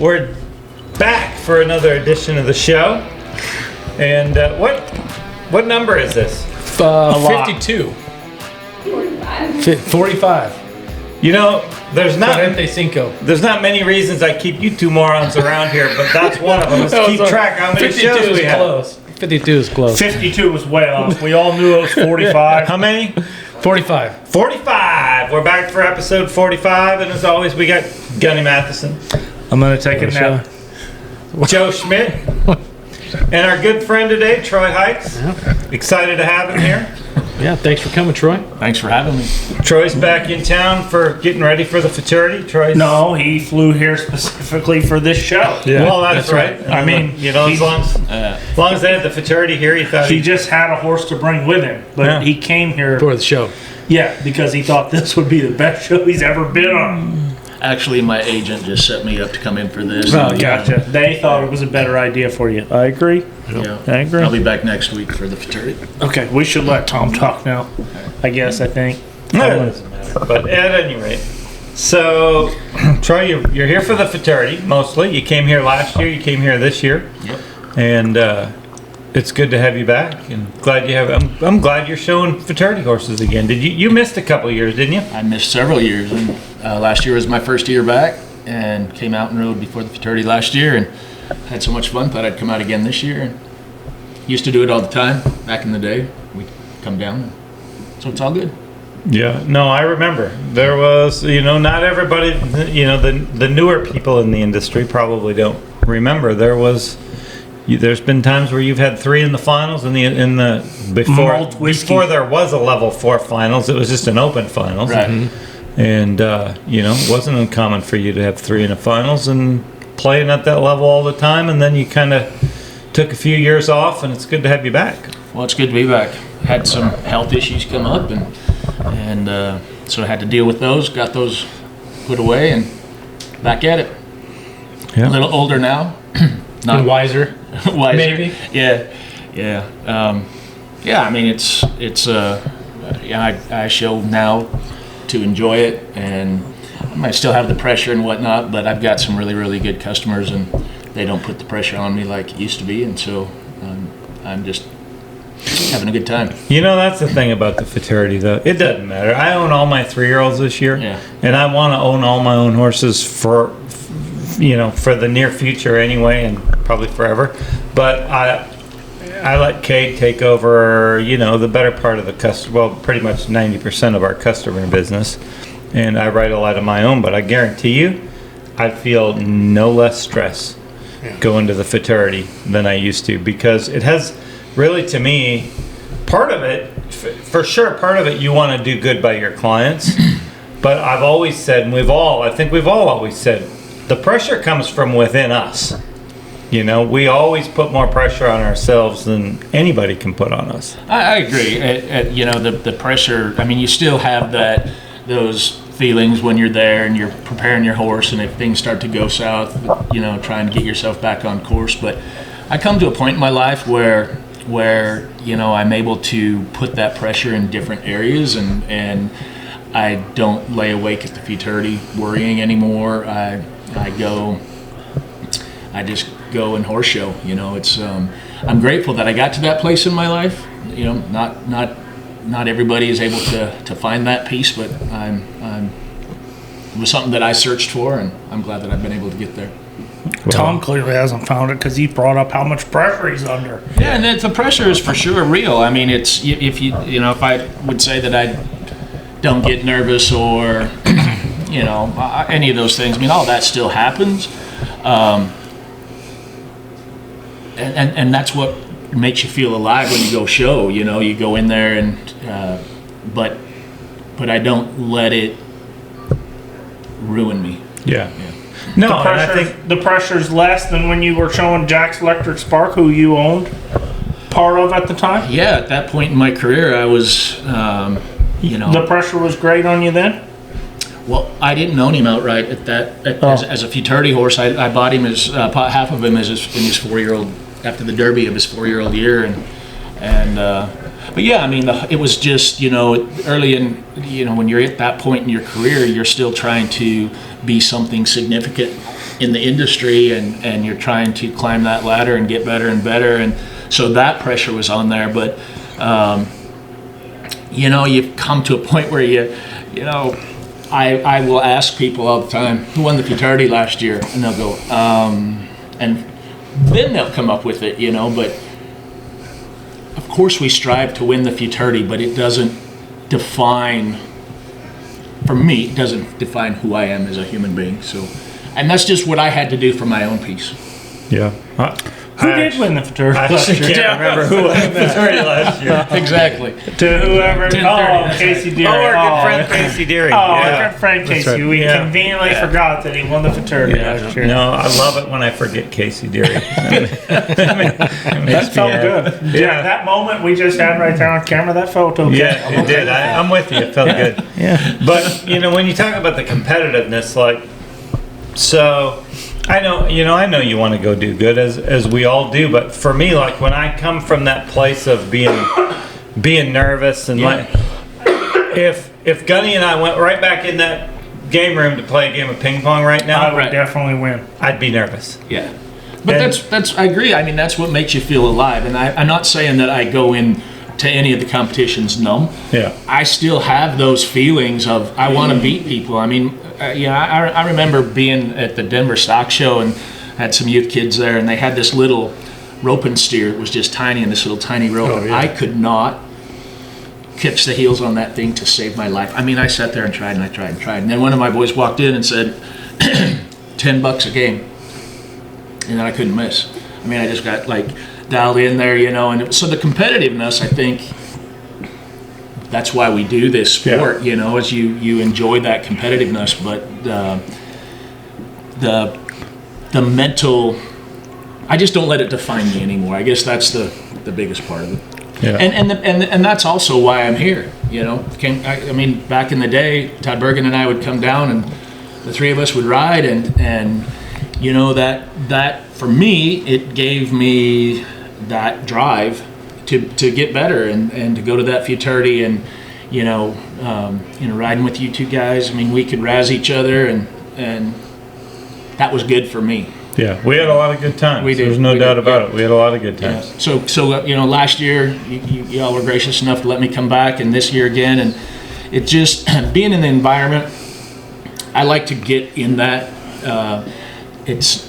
we're back for another edition of the show. And what number is this? 52. 45. You know, there's not many reasons I keep you two morons around here, but that's one of them. Is keep track how many shows we have. Close. 52 is close. 52 was way off. We all knew it was 45. How many? 45. 45. We're back for episode 45, and as always, we got Gunny Matheson. I'm going to take it now. Joe Schmidt. And our good friend today, Troy Heikes. Yeah. Excited to have him here. Yeah, thanks for coming, Troy. Thanks for having me. Troy's back in town for getting ready for the futurity. No, he flew here specifically for this show. Yeah, well, that's right. I mean, you know, as long as they had the futurity here, he just had a horse to bring with him, but he came here for the show. Yeah, because he thought this would be the best show he's ever been on. Actually, my agent just set me up to come in for this. Oh, gotcha. They thought it was a better idea for you. I agree. Yeah. I agree. I'll be back next week for the fraternity. Okay, we should let Tom talk now. I think. No, it doesn't matter. But at any rate, so Troy, you're here for the fraternity mostly. You came here last year. You came here this year. Yep. And it's good to have you back. And glad you have. I'm glad you're showing fraternity horses again. Did you missed a couple of years, didn't you? I missed several years, and last year was my first year back, and came out and rode before the fraternity last year, and had so much fun. Thought I'd come out again this year. And used to do it all the time back in the day. We'd come down, so it's all good. Yeah, no, I remember. There was, not everybody, the newer people in the industry probably don't remember. There's been times where you've had 3 in the finals before there was a level 4 finals. It was just an open finals. Right. Mm-hmm. And, it wasn't uncommon for you to have 3 in the finals and playing at that level all the time. And then you kind of took a few years off, and it's good to have you back. Well, it's good to be back. Had some health issues come up, and so I had to deal with those. Got those put away, and back at it. Yeah. A little older now. Not wiser. Wiser. Maybe. Yeah. I mean, I show now to enjoy it, and I might still have the pressure and whatnot, but I've got some really, really good customers, and they don't put the pressure on me like it used to be, and so I'm just having a good time. That's the thing about the fraternity, though. It doesn't matter. I own all my 3-year-olds this year, and I want to own all my own horses for the near future anyway, and probably forever. But I let Kate take over, the better part of the customer. Well, pretty much 90% of our customer business, and I write a lot of my own. But I guarantee you, I feel no less stress going to the fraternity than I used to, because it has really, to me, part of it, for sure, part of it you want to do good by your clients. But I've always said, and I think we've all always said, the pressure comes from within us. We always put more pressure on ourselves than anybody can put on us. I agree. The pressure, I mean, you still have those feelings when you're there and you're preparing your horse, and if things start to go south, trying to get yourself back on course. But I come to a point in my life where I'm able to put that pressure in different areas, and I don't lay awake at the futurity worrying anymore. I just go and horse show. It's I'm grateful that I got to that place in my life. Not everybody is able to find that peace, but it was something that I searched for, and I'm glad that I've been able to get there. Tom clearly hasn't found it, because he brought up how much pressure he's under. Yeah, and the pressure is for sure real. I mean, it's if I would say that I don't get nervous or any of those things. I mean, all that still happens, and that's what makes you feel alive when you go show. You go in there, and but I don't let it ruin me. Yeah. No, I think the pressure's less than when you were showing Jack's Electric Spark, who you owned part of at the time. Yeah, at that point in my career, I was, The pressure was great on you then? Well, I didn't own him outright as a futurity horse. I bought him as half of him in his 4-year-old, after the Derby of his 4-year-old year, but yeah, I mean, it was just early in when you're at that point in your career, you're still trying to be something significant in the industry, and you're trying to climb that ladder and get better and better, and so that pressure was on there. But you know, you've come to a point where you know, I will ask people all the time, who won the fraternity last year, and they'll go, and then they'll come up with it, you know. But of course we strive to win the fraternity, but it doesn't define, for me, it doesn't define who I am as a human being. So, and that's just what I had to do for my own peace. Yeah. Who did win the fraternity I last actually year? can't remember who won the fraternity last year. Exactly. To whoever. Oh, Casey Deary. Oh, our good friend Casey Deary. Oh, Yeah. our good friend That's Casey. right. We Yeah. conveniently forgot that he won the fraternity last year. No, I love it when I forget Casey Deary. That felt good. Yeah, that moment we just had right there on camera, that felt okay. Yeah, it did. I'm with you. It felt good. Yeah. But, you know, when you talk about the competitiveness, like, so I know you want to go do good, as we all do. But for me, like, when I come from that place of being nervous and like, if Gunny and I went right back in that game room to play a game of ping pong right now, I would definitely win. I'd be nervous. Yeah. But that's I agree. I mean, that's what makes you feel alive. And I'm not saying that I go in to any of the competitions numb. Yeah. I still have those feelings of I want to beat people. I mean, I remember being at the Denver Stock Show and had some youth kids there, and they had this little rope and steer. It was just tiny, and this little tiny rope. Oh, yeah. I could not catch the heels on that thing to save my life. I mean, I sat there and tried and I tried and tried. And then one of my boys walked in and said, $10 a game. And then I couldn't miss. I mean, I just got like dialed in there, you know. And so the competitiveness, I think, that's why we do this sport, you know, is you enjoy that competitiveness, but the mental, I just don't let it define me anymore. I guess that's the biggest part of it. Yeah. And that's also why I'm here, you know. I mean, back in the day, Todd Bergen and I would come down, and the three of us would ride, and you know, that for me, it gave me that drive to get better and to go to that fraternity, and you know, riding with you two guys. I mean, we could razz each other, and that was good for me. Yeah, we had a lot of good times. We did. There's no We doubt did, about yeah. it. We had a lot of good times. Yeah. So you know, last year you all were gracious enough to let me come back, and this year again, and it just being in the environment, I like to get in that. It's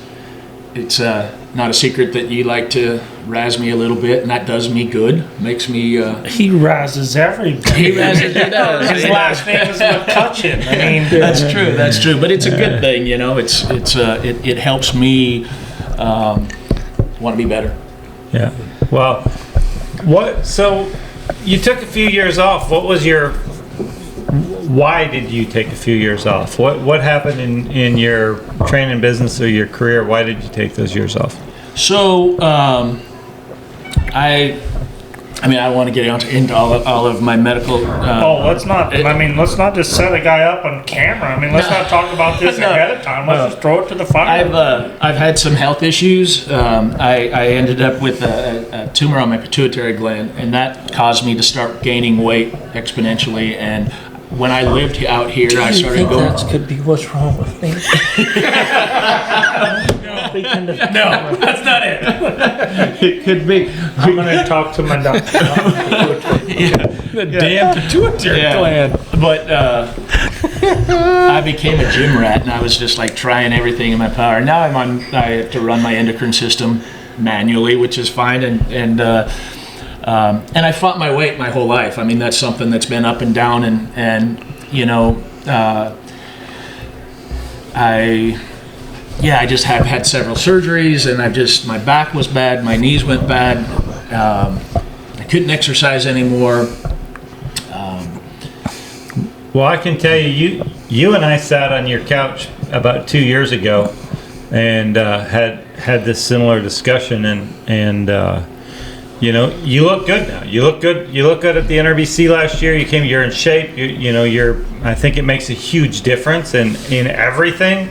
not a secret that you like to razz me a little bit, and that does me good. Makes me. He rises everybody. He razzes me down. His last name is McCutcheon. I mean, That's true. That's true. But it's a good thing, you know. It helps me want to be better. Yeah. Well, so you took a few years off. What was why did you take a few years off? What happened in your training business or your career? Why did you take those years off? So I mean, I don't want to get into all of my medical. let's not. I mean, let's not just set a guy up on camera. I mean, let's not talk about this ahead of time. Let's just throw it to the fire. I've had some health issues. I ended up with a tumor on my pituitary gland, and that caused me to start gaining weight exponentially. And when I lived out here, I started going. That could be what's wrong with me. No, that's not it. It could be. I'm gonna talk to my doctor. The damn pituitary gland. But I became a gym rat, and I was just like trying everything in my power. Now I have to run my endocrine system manually, which is fine, and I fought my weight my whole life. I mean, that's something that's been up and down, and you know, I just have had several surgeries, and my back was bad, my knees went bad, I couldn't exercise anymore. Well, I can tell you and I sat on your couch about 2 years ago and had this similar discussion, and you know, you look good now. You look good at the NRBC last year. You're in shape. I think it makes a huge difference in everything.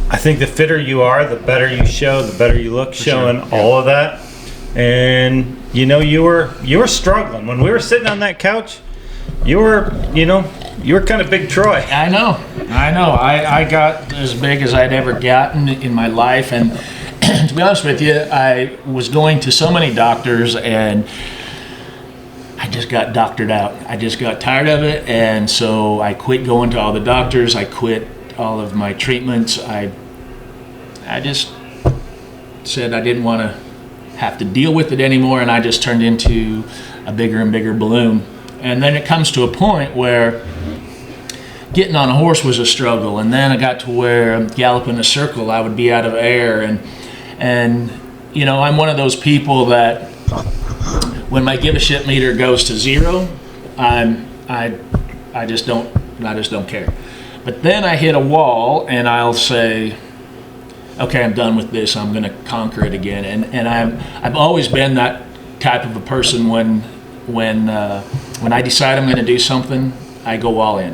I think the fitter you are, the better you show, the better you look showing all of that. And you know, you were struggling when we were sitting on that couch. You were You were kind of big, Troy. I know. I got as big as I'd ever gotten in my life, and to be honest with you, I was going to so many doctors, and I just got doctored out. I just got tired of it, and so I quit going to all the doctors. I quit all of my treatments. I just said I didn't want to have to deal with it anymore, and I just turned into a bigger and bigger balloon. And then it comes to a point where getting on a horse was a struggle, and then I got to where galloping a circle, I would be out of air, and you know, I'm one of those people that when my give a shit meter goes to zero, I just don't care. But then I hit a wall, and I'll say, okay, I'm done with this. I'm going to conquer it again, and I've always been that type of a person when I decide I'm going to do something, I go all in.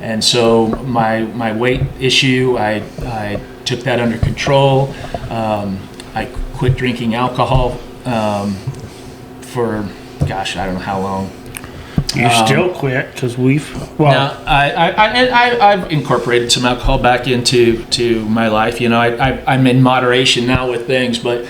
And so my weight issue, I took that under control. I quit drinking alcohol for, gosh, I don't know how long. You still quit because Now, I've incorporated some alcohol back into my life. You know, I'm in moderation now with things, but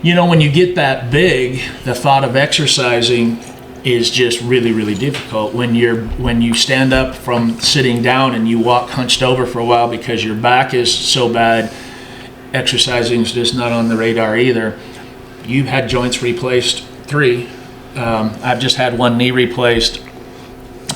you know, when you get that big, the thought of exercising is just really, really difficult. When you stand up from sitting down and you walk hunched over for a while because your back is so bad, exercising is just not on the radar either. You've had joints replaced 3. I've just had 1 knee replaced.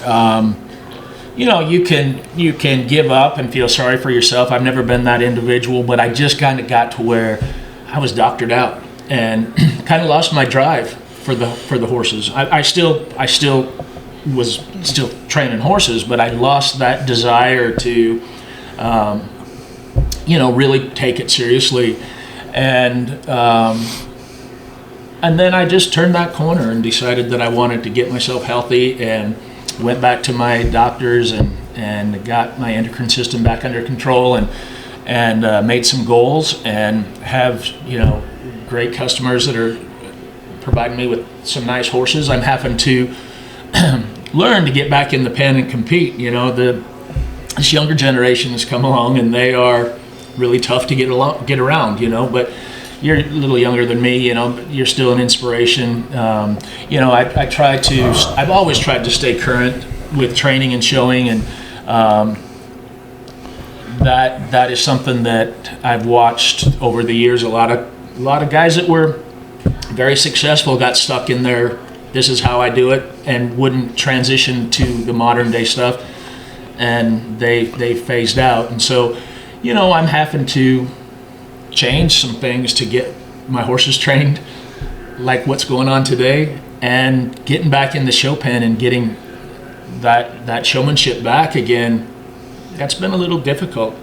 You know, you can give up and feel sorry for yourself. I've never been that individual, but I just kind of got to where I was doctored out and kind of lost my drive for the horses. I still was training horses, but I lost that desire to, you know, really take it seriously. And then I just turned that corner and decided that I wanted to get myself healthy, and went back to my doctors and got my endocrine system back under control, and made some goals, and have, you know, great customers that are providing me with some nice horses. I'm having to learn to get back in the pen and compete. You know, this younger generation has come along, and they are really tough to get around, you know, but you're a little younger than me, you know, but you're still an inspiration. You know, I've always tried to stay current with training and showing, and that is something that I've watched over the years. A lot of guys that were very successful got stuck in their, this is how I do it, and wouldn't transition to the modern day stuff, and they phased out. And so, you know, I'm having to change some things to get my horses trained like what's going on today, and getting back in the show pen and getting that showmanship back again. That's been a little difficult.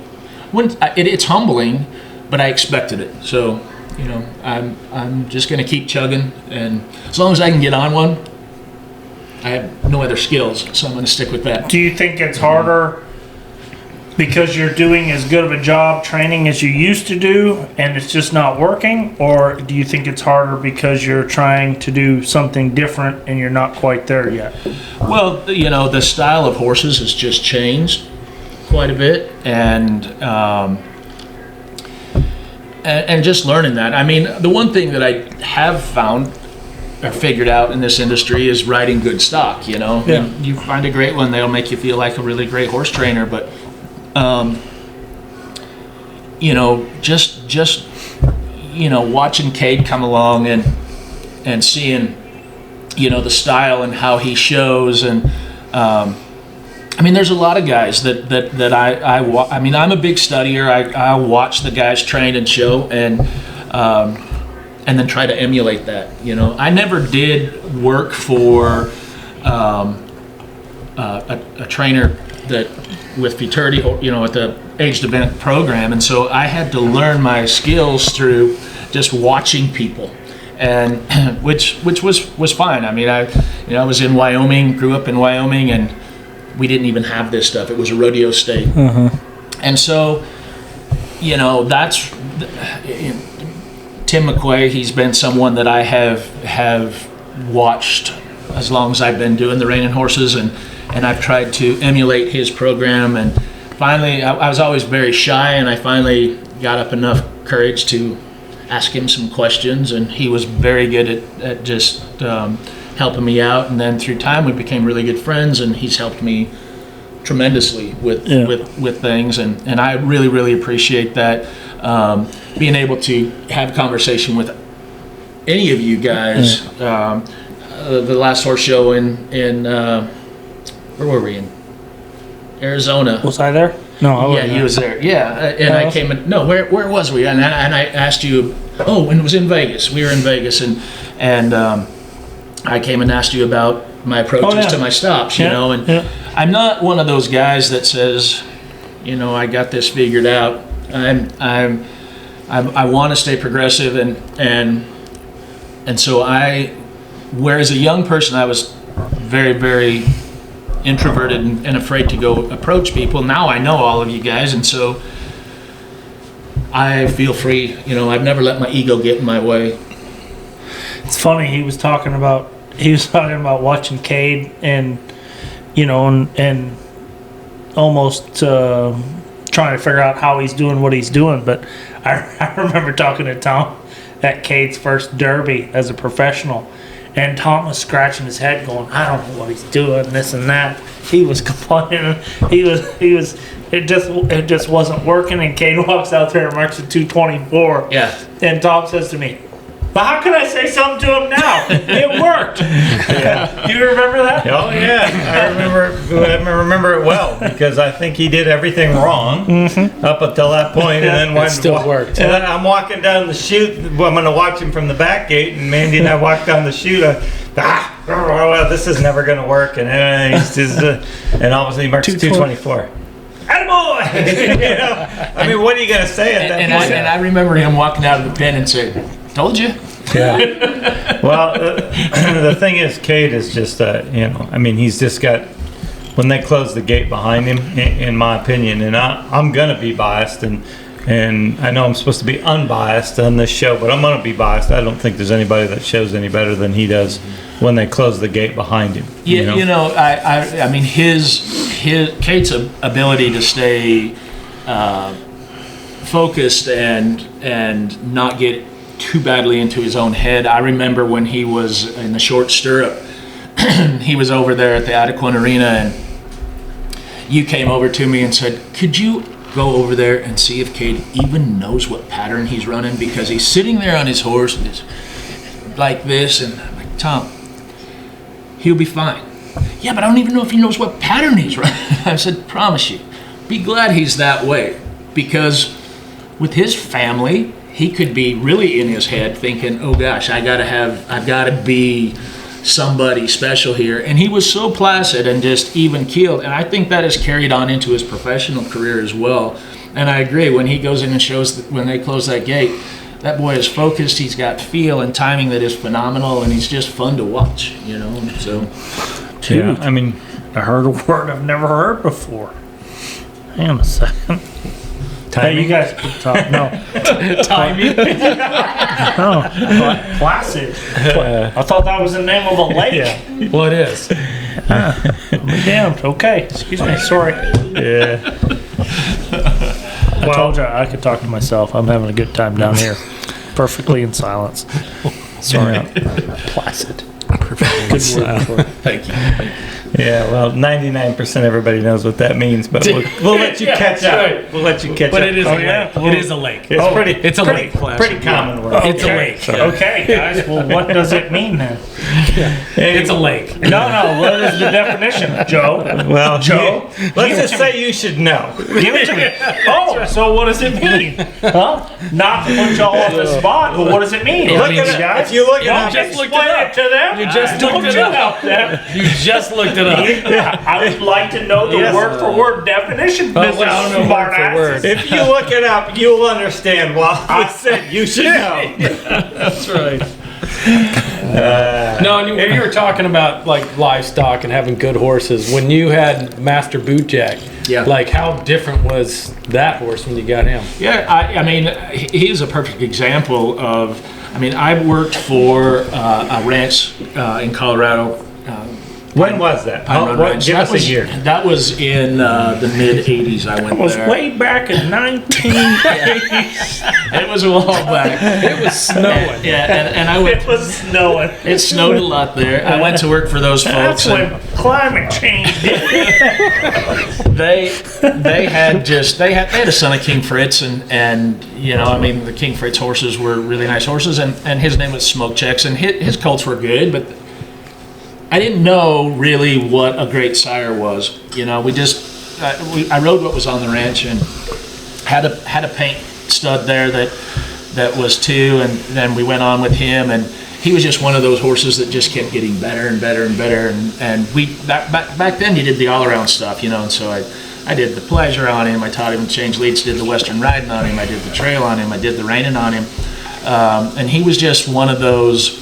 It's humbling, but I expected it. So, you know, I'm just going to keep chugging, and as long as I can get on one, I have no other skills, so I'm going to stick with that. Do you think it's harder because you're doing as good of a job training as you used to do, and it's just not working? Or do you think it's harder because you're trying to do something different and you're not quite there yet? Well, you know, the style of horses has just changed quite a bit, and just learning that. I mean, the one thing that I have found or figured out in this industry is riding good stock. You know, yeah. You find a great one, they'll make you feel like a really great horse trainer, but you know, just you know, watching Cade come along and seeing, you know, the style and how he shows, and I mean, there's a lot of guys that I mean, I'm a big studier. I watch the guys train and show, and then try to emulate that. You know, I never did work for a trainer that with futurity, you know, at the aged event program, and so I had to learn my skills through just watching people, and which was fine. I mean, I was in Wyoming, grew up in Wyoming, and we didn't even have this stuff. It was a rodeo state. And so, you know, that's Tim McQuay. He's been someone that I have watched as long as I've been doing the reining horses, and I've tried to emulate his program. And finally, I was always very shy, and I finally got up enough courage to ask him some questions, and he was very good at just helping me out. And then through time, we became really good friends, and he's helped me tremendously with things, and I really, really appreciate that. Being able to have conversation with any of you guys. The last horse show in where were we, in Arizona? Was I there? No, I wasn't. Yeah, you was there. Yeah, and I came in. No, where was we? And I asked you. Oh, and it was in Vegas. We were in Vegas, and I came and asked you about my approaches to my stops. You know, and I'm not one of those guys that says, you know, I got this figured out. I want to stay progressive, and so whereas a young person I was very, very introverted and afraid to go approach people. Now I know all of you guys, and so I feel free. You know, I've never let my ego get in my way. It's funny, he was talking about watching Cade, and you know, and almost trying to figure out how he's doing what he's doing. But I remember talking to Tom at Cade's first Derby as a professional, and Tom was scratching his head going, I don't know what he's doing, this and that. He was complaining. He was it just wasn't working, and Cade walks out there and marks at 224. Yeah. And Tom says to me, but how can I say something to him now? It worked. Do you remember that? Oh yeah, I remember it well, because I think he did everything wrong up until that point, and then It still worked. And then I'm walking down the chute. Well, I'm going to watch him from the back gate, and Mandy and I walk down the chute. This is never going to work, and and obviously he marks 224. Attaboy! You know, I mean, what are you going to say at that point? And I remember him walking out of the pen and saying, "Told you." Yeah. Well, the thing is, Cade is just, you know, I mean, he's just got, when they close the gate behind him, in my opinion, and I'm going to be biased, and I know I'm supposed to be unbiased on this show, but I'm going to be biased. I don't think there's anybody that shows any better than he does when they close the gate behind him. Yeah, you know, I mean, Cade's ability to stay focused and not get too badly into his own head. I remember when he was in the short stirrup, he was over there at the Adequan Arena, and you came over to me and said, could you go over there and see if Cade even knows what pattern he's running, because he's sitting there on his horse and it's like this, and I'm like, Tom, he'll be fine. Yeah, but I don't even know if he knows what pattern he's running. I said, promise you, be glad he's that way, because with his family, he could be really in his head thinking, oh gosh, I've got to be somebody special here. And he was so placid and just even keeled. And I think that has carried on into his professional career as well. And I agree, when he goes in and shows, when they close that gate, that boy is focused, he's got feel and timing that is phenomenal, and he's just fun to watch, you know. So, yeah, I mean, I heard a word I've never heard before. Hang on a second. timing. Hey, you guys can talk. No. Timing. No. Placid. I thought that was the name of a lake. Yeah. Well, it is. Be damned. Okay. Excuse me. Sorry. Yeah. I told you I could talk to myself. I'm having a good time down here. Perfectly in silence. Sorry. Placid. Good word for it. thank you. Yeah, well, 99% everybody knows what that means, but we'll let you catch up. right. We'll let you catch But up. it is a lake. It is a lake. It's a lake, Flash. pretty common word. It's a lake. Okay, guys. Well, what does it mean then? It's a lake. No. What is the definition, Joe? Well, Joe, let's just say you should know. give it to me. Oh, so what does it mean? Huh? Not to put y'all on the spot, but what does it mean? Look It means, at it. guys, If you look don't at it, just explain it to them. You just Don't looked it you up. help them. You just looked it up. I would like to know the Yes. word for word definition. Well, I don't know word for word. if you look it up, you'll understand why I said you should know. That's right. No, and you were talking about like livestock and having good horses. When you had Master Bootjack, Yeah. like how different was that horse when you got him? Yeah, I mean, he's a perfect example of, I mean, I worked for a ranch in Colorado When was that? Pine Run Ranch. Give That us a was- year. That was in the mid '80s. I went It was there. way back in 1980s. It was a while back. It was snowing. Yeah, and I went. It was snowing. It snowed a lot there. I went to work for those That's folks. And when climate change did it. they had a son of King Fritz, and you know, I mean, the King Fritz horses were really nice horses, and his name was Smoke Checks, and his colts were good, but I didn't know really what a great sire was. You know, I rode what was on the ranch and had a paint stud there that was 2, and then we went on with him, and he was just one of those horses that just kept getting better and better and better, and back then you did the all-around stuff, you know, and so I did the pleasure on him, I taught him to change leads, did the western riding on him, I did the trail on him, I did the reining on him, and he was just one of those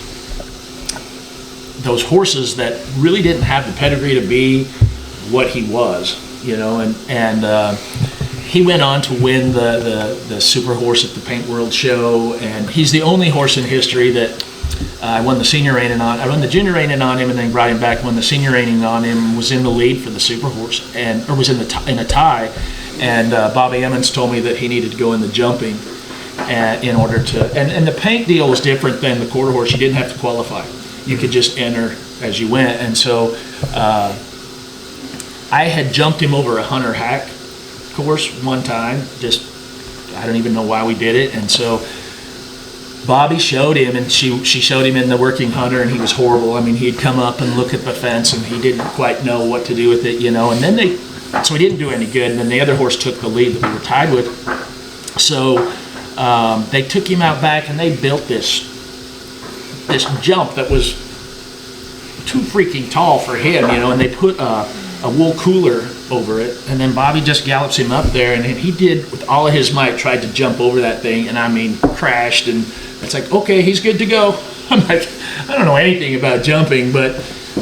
horses that really didn't have the pedigree to be what he was, you know, and he went on to win the super horse at the Paint World Show, and he's the only horse in history that I won the senior reining on. I won the junior reining on him, and then brought him back. Won the senior reining on him. Was in the lead for the super horse, or was in a tie. And Bobby Emmons told me that he needed to go in the jumping, in order to. And the paint deal was different than the quarter horse. You didn't have to qualify. You could just enter as you went. And so I had jumped him over a Hunter Hack course one time. Just I don't even know why we did it. And so Bobby showed him, and she showed him in the working hunter, and he was horrible. I mean, he'd come up and look at the fence, and he didn't quite know what to do with it, you know. And then so he didn't do any good. And then the other horse took the lead that we were tied with. So they took him out back, and they built this jump that was too freaking tall for him, you know. And they put a wool cooler over it, and then Bobby just gallops him up there, and he did with all of his might, tried to jump over that thing, and I mean crashed, and it's like, okay, he's good to go. I'm like, I don't know anything about jumping, but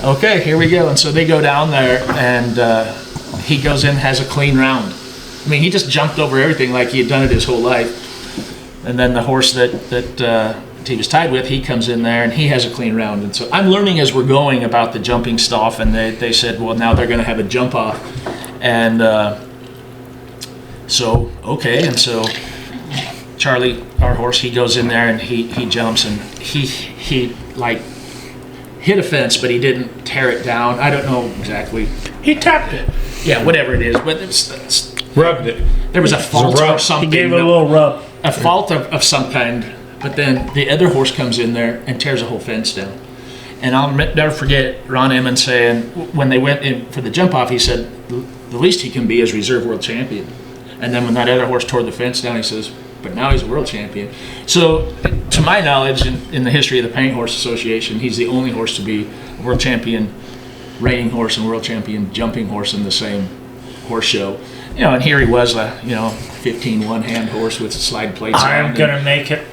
okay, here we go. And so they go down there, and he goes in, has a clean round. I mean, he just jumped over everything like he had done it his whole life. And then the horse that he was tied with, he comes in there and he has a clean round. And so I'm learning as we're going about the jumping stuff, and they said, well, now they're going to have a jump off. And so, okay, and so Charlie, our horse, he goes in there and he jumps, and he like hit a fence, but he didn't tear it down. I don't know exactly. He tapped it. Yeah, whatever it is, but it's Rubbed it. there was a fault or something. He gave it a little rub. A fault of some kind, but then the other horse comes in there and tears a whole fence down. And I'll never forget Ron Emmons saying, when they went in for the jump off, he said, the least he can be is reserve world champion. And then when that other horse tore the fence down, he says, but now he's a world champion. So to my knowledge, in the history of the Paint Horse Association, he's the only horse to be a world champion reining horse and world champion jumping horse in the same horse show. You know, and here he was, 15 one-hand horse with slide plates. I am going to make it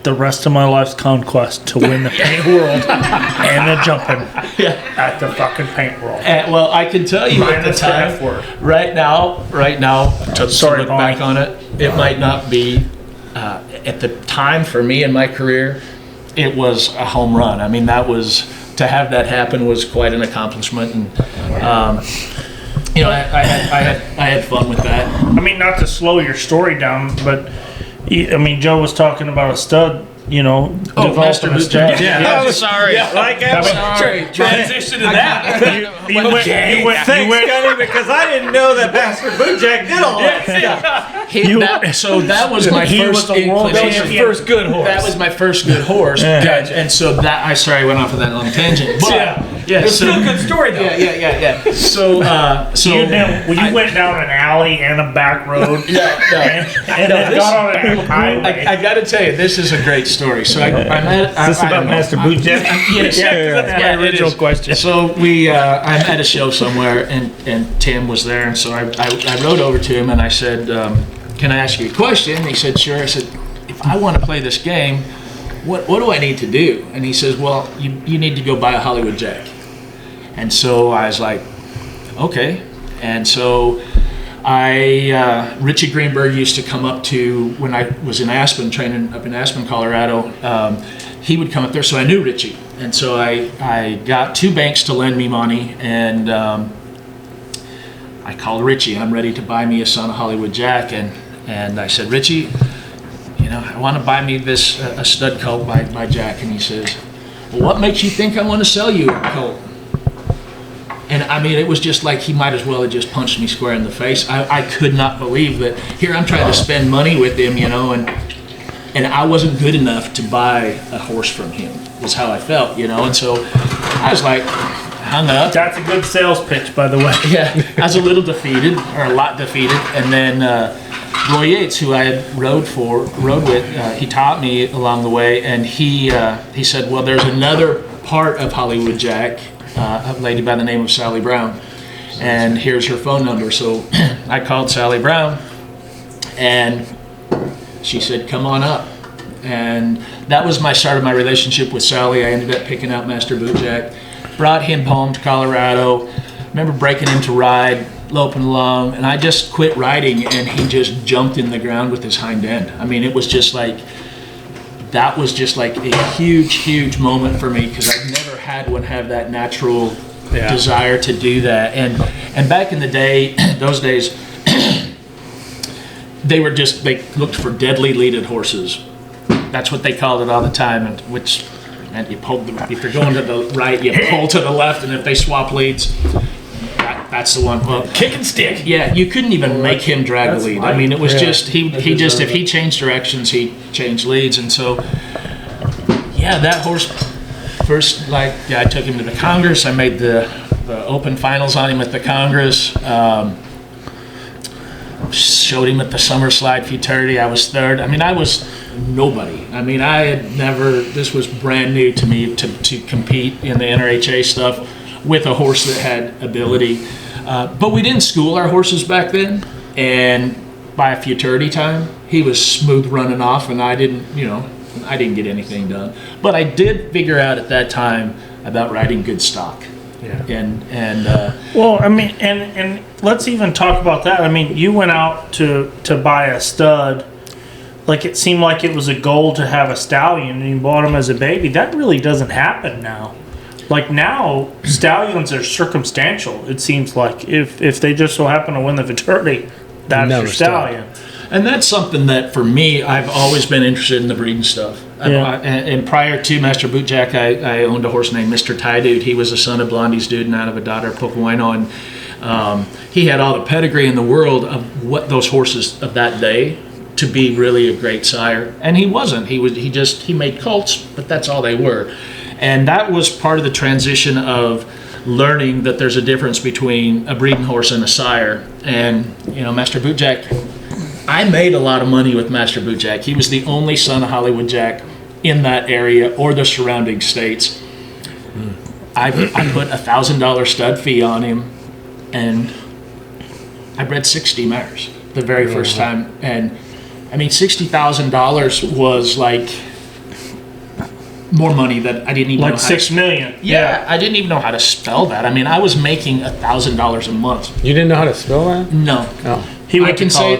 the rest of my life's conquest to win the paint world and the jumping at the fucking paint world. Well, I can tell you at the Minus the time, F word. right now, to look back on it, it might not be, at the time for me in my career, it was a home run. I mean, to have that happen was quite an accomplishment, and you know, I had fun with that. I mean, not to slow your story down, but I mean, Joe was talking about a stud, you know, Master developing a Bootjack. stud. Yeah, sorry. Like Sorry. Transition to that. You went, Thanks, Gunny, because I didn't know that Master Bootjack did all that stuff. So that was my He first was the world inclination. champion. First good horse. That was my first good horse. Gotcha. And so that, I went off of that on a tangent. But, Yeah. It's still a good story though. Yeah. So, you went down an alley and a back road. And then this- got on a highway. I got to tell you, this is a great story. So Is this about Master Bootjack? Yes. That's my original question. So I'm at a show somewhere, and Tim was there, and so I rode over to him and I said, "Can I ask you a question?" And he said, "Sure." I said, "If I want to play this game, what do I need to do?" And he says, "Well, you need to go buy a Hollywood Jack." And so I was like, "Okay." And so Richie Greenberg used to come up to, when I was in Aspen, training up in Aspen, Colorado, he would come up there, so I knew Richie. And so I got 2 banks to lend me money, and I called Richie. I'm ready to buy me a son of Hollywood Jack, and I said, Richie, I want to buy me this a stud colt by Jack. And he says, well, what makes you think I want to sell you a colt? And I mean, it was just like he might as well have just punched me square in the face. I could not believe that here I'm trying to spend money with him, and I wasn't good enough to buy a horse from him, was how I felt, And so I was like, hung up. That's a good sales pitch, by the way. Yeah, I was a little defeated, or a lot defeated. And then Roy Yates, who I had rode with, he taught me along the way, and he said, well, there's another part of Hollywood Jack, a lady by the name of Sally Brown, and here's her phone number. So I called Sally Brown, and she said, come on up. And that was my start of my relationship with Sally. I ended up picking out Master Bootjack, brought him home to Colorado. Remember breaking him to ride, loping along, and I just quit riding, and he just jumped in the ground with his hind end. I mean, it was just like, that was just like a huge moment for me, because I've never had one have that natural desire to do that. And back in the day, those days, they looked for deadly leaded horses. That's what they called it all the time, and which meant if you're going to the right, you pull to the left, and if they swap leads, that's the one. Well, Kick and stick. yeah, you couldn't even make him drag the lead. I mean, it was just if he changed directions, he changed leads. And so that horse first, I took him to the Congress. I made the open finals on him at the Congress. Showed him at the Summer Slide Futurity. I was third. I mean, I was nobody. I mean, I had never. This was brand new to me to compete in the NRHA stuff with a horse that had ability. But we didn't school our horses back then, and by a futurity time, he was smooth running off, and I didn't get anything done. But I did figure out at that time about riding good stock. Yeah. Well, I mean, and let's even talk about that. I mean, you went out to buy a stud. Like, it seemed like it was a goal to have a stallion, and you bought him as a baby. That really doesn't happen now. Like, now, stallions are circumstantial, it seems like. If they just so happen to win the futurity, that's your stallion. And that's something that, for me, I've always been interested in the breeding stuff. Yeah. And prior to Master Bootjack, I owned a horse named Mr. Tie Dude. He was a son of Blondie's Dude and out of a daughter of Pocoino. And he had all the pedigree in the world of what those horses of that day to be really a great sire. And he wasn't. He made colts, but that's all they were. And that was part of the transition of learning that there's a difference between a breeding horse and a sire. And, Master Bootjack, I made a lot of money with Master Bootjack. He was the only son of Hollywood Jack in that area or the surrounding states. I put $1,000 stud fee on him, and I bred 60 mares the very first time. And I mean, $60,000 was like more money that I didn't even know how $6 million. Yeah, I didn't even know how to spell that. I mean, I was making $1,000 a month. You didn't know how to spell that? No. Oh. I can say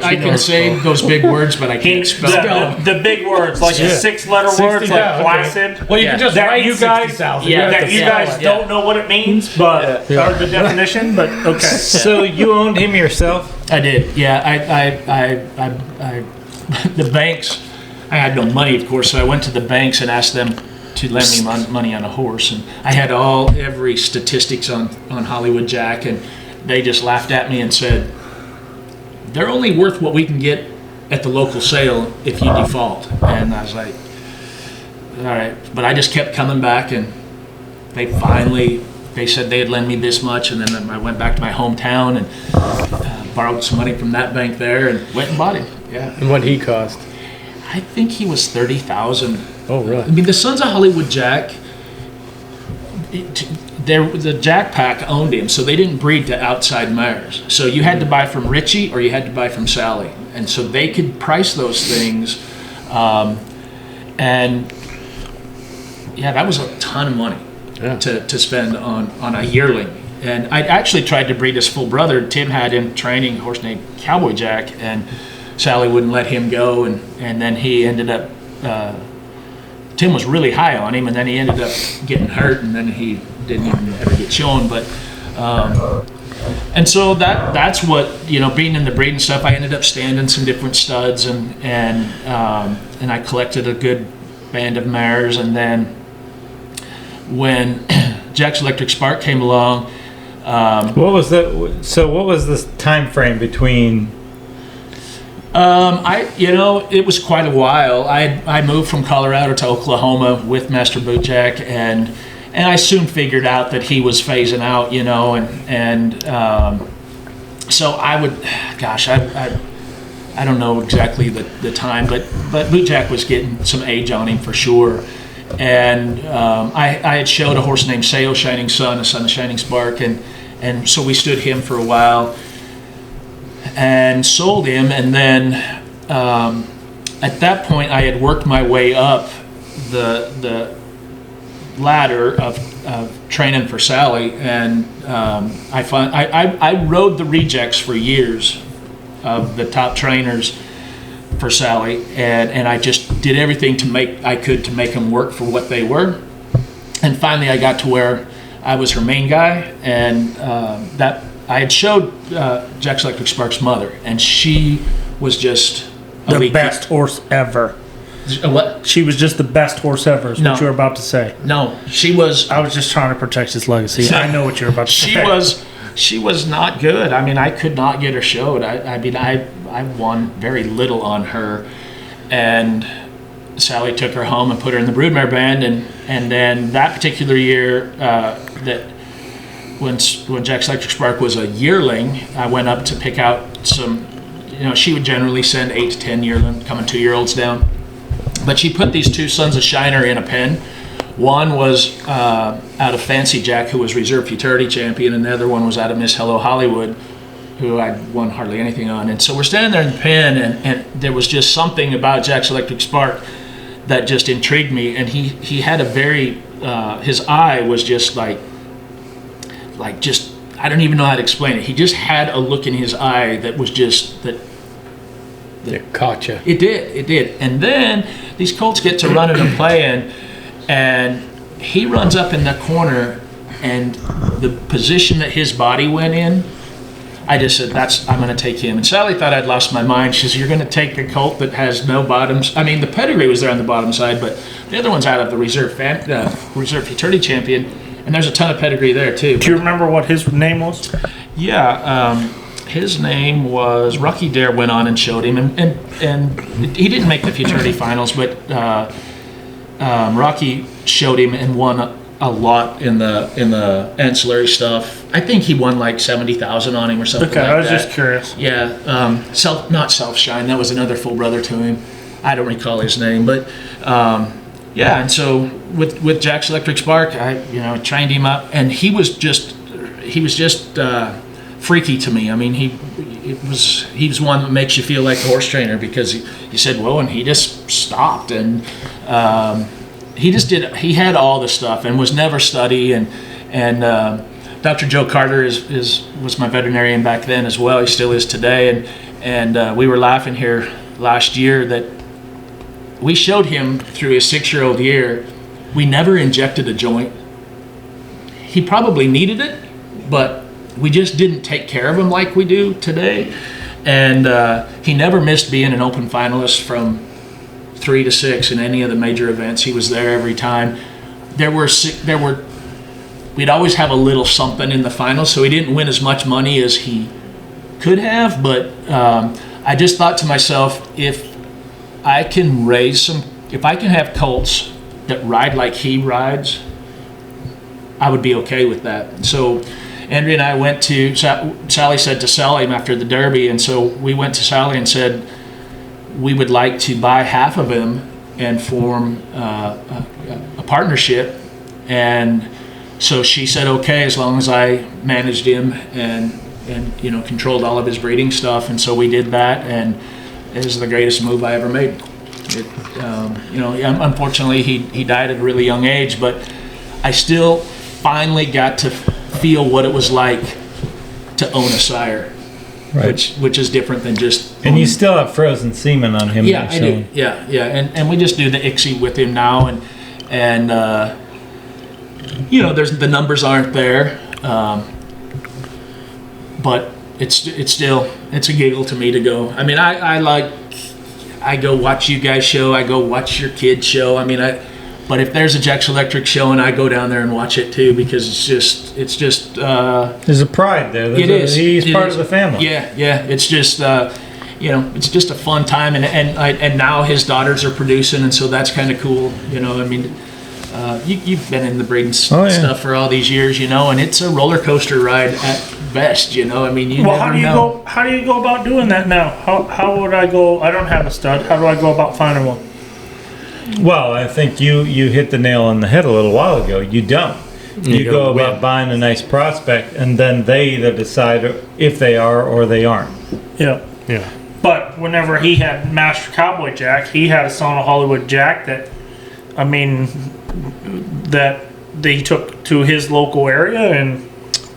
those big words, but I can't spell them. The big words, like the 6-letter words, like placid. Well, you can just write you guys, 60,000. that you guys don't know what it means, but or the definition. But okay. So you owned him yourself? I did. Yeah, I the banks. I had no money, of course, so I went to the banks and asked them to lend me money on a horse, and I had every statistics on Hollywood Jack, and they just laughed at me and said, they're only worth what we can get at the local sale if you default. And I was like, all right. But I just kept coming back, and they said they'd lend me this much, and then I went back to my hometown and borrowed some money from that bank there and went and bought him. Yeah. And what he cost? I think he was $30,000. Oh, really? I mean, the Sons of Hollywood Jack, the Jack Pack owned him, so they didn't breed to outside mares. So you had to buy from Richie or you had to buy from Sally. And so they could price those things. And yeah, that was a ton of money to spend on a yearling. And I actually tried to breed his full brother. Tim had him training a horse named Cowboy Jack, and Sally wouldn't let him go. And then he ended up Tim was really high on him, and then he ended up getting hurt, and then he didn't even ever get shown. But and so that's what, being in the breeding stuff, I ended up standing some different studs, and I collected a good band of mares. And then when Jack's Electric Spark came along, what was the time frame between? It was quite a while. I moved from Colorado to Oklahoma with Master Bootjack, and I soon figured out that he was phasing out, so I would, I don't know exactly the time, but Bootjack was getting some age on him for sure. And I had showed a horse named Sail Shining Sun, a son of Shining Spark, and so we stood him for a while and sold him. And then at that point, I had worked my way up the ladder of training for Sally, and I rode the rejects for years of the top trainers for Sally, and I just did everything to make them work for what they were. And finally, I got to where I was her main guy, and that I had showed Jack's Electric Spark's mother, and she was just the best horse ever. What? She was just the best horse ever, is what you were about to say. No, she was. I was just trying to protect his legacy. I know what you're about to say. She was not good. I mean, I could not get her showed. I won very little on her, and Sally took her home and put her in the broodmare band, and then that particular year, that when Jack's Electric Spark was a yearling, I went up to pick out some. She would generally send 8 to 10 yearling, coming 2-year-olds down, but she put these two sons of Shiner in a pen. One was out of Fancy Jack, who was Reserve Futurity Champion, and the other one was out of Miss Hello Hollywood, who I won hardly anything on. And so we're standing there in the pen, and there was just something about Jack's Electric Spark that just intrigued me. And he had a very, his eye was just like just, I don't even know how to explain it. He just had a look in his eye that was just, that it caught you. It did. And then these colts get to running and playing, and he runs up in the corner, and the position that his body went in, I just said, I'm going to take him. And Sally thought I'd lost my mind. She says, you're going to take the colt that has no bottoms. I mean, the pedigree was there on the bottom side, but the other one's out of the Reserve Futurity Champion, and there's a ton of pedigree there, too. Do you remember what his name was? Yeah, his name was Rocky Dare. Went on and showed him, and he didn't make the Futurity finals, but Rocky showed him and won a lot in the ancillary stuff. I think he won like 70,000 on him or something. Okay, like I was that. just curious. Yeah, not Self Shine. That was another full brother to him. I don't recall his name, but yeah. And so with Jack's Electric Spark, I trained him up, and he was just freaky to me. I mean, he was one that makes you feel like a horse trainer, because he said whoa, and he just stopped, and he had all the stuff and was never study, and Dr. Joe Carter was my veterinarian back then as well. He still is today, and we were laughing here last year that we showed him through his 6-year-old year. We never injected a joint. He probably needed it, but we just didn't take care of him like we do today. And he never missed being an open finalist from 3 to 6 in any of the major events. He was there every time. We'd always have a little something in the finals, so he didn't win as much money as he could have. But I just thought to myself, if I can have colts that ride like he rides, I would be okay with that. So Andrea and I went to, Sally said to sell him after the Derby, and so we went to Sally and said we would like to buy half of him and form a partnership. And so she said okay, as long as I managed him and controlled all of his breeding stuff. And so we did that, and it was the greatest move I ever made. Unfortunately he died at a really young age, but I still finally got to feel what it was like to own a sire, which is different than just. And you still have frozen semen on him. Yeah, I do. Yeah, and we just do the ICSI with him now, and there's the numbers aren't there, but it's still a giggle to me to go. I mean, I go watch you guys show. I go watch your kids show. I mean, but if there's a Jack's Electric show, and I go down there and watch it too, because it's just. There's a pride there. He's part of the family. Yeah. It's just it's just a fun time, and now his daughters are producing, and so that's kind of cool. I mean, you've been in the breeding stuff for all these years, and it's a roller coaster ride at best. I mean, how do you go about doing that now? How would I go? I don't have a stud. How do I go about finding one? Well, I think you hit the nail on the head a little while ago. You don't. You go about buying a nice prospect, and then they either decide if they are or they aren't. Yeah. But whenever he had Master Cowboy Jack, he had a son of Hollywood Jack that he took to his local area, and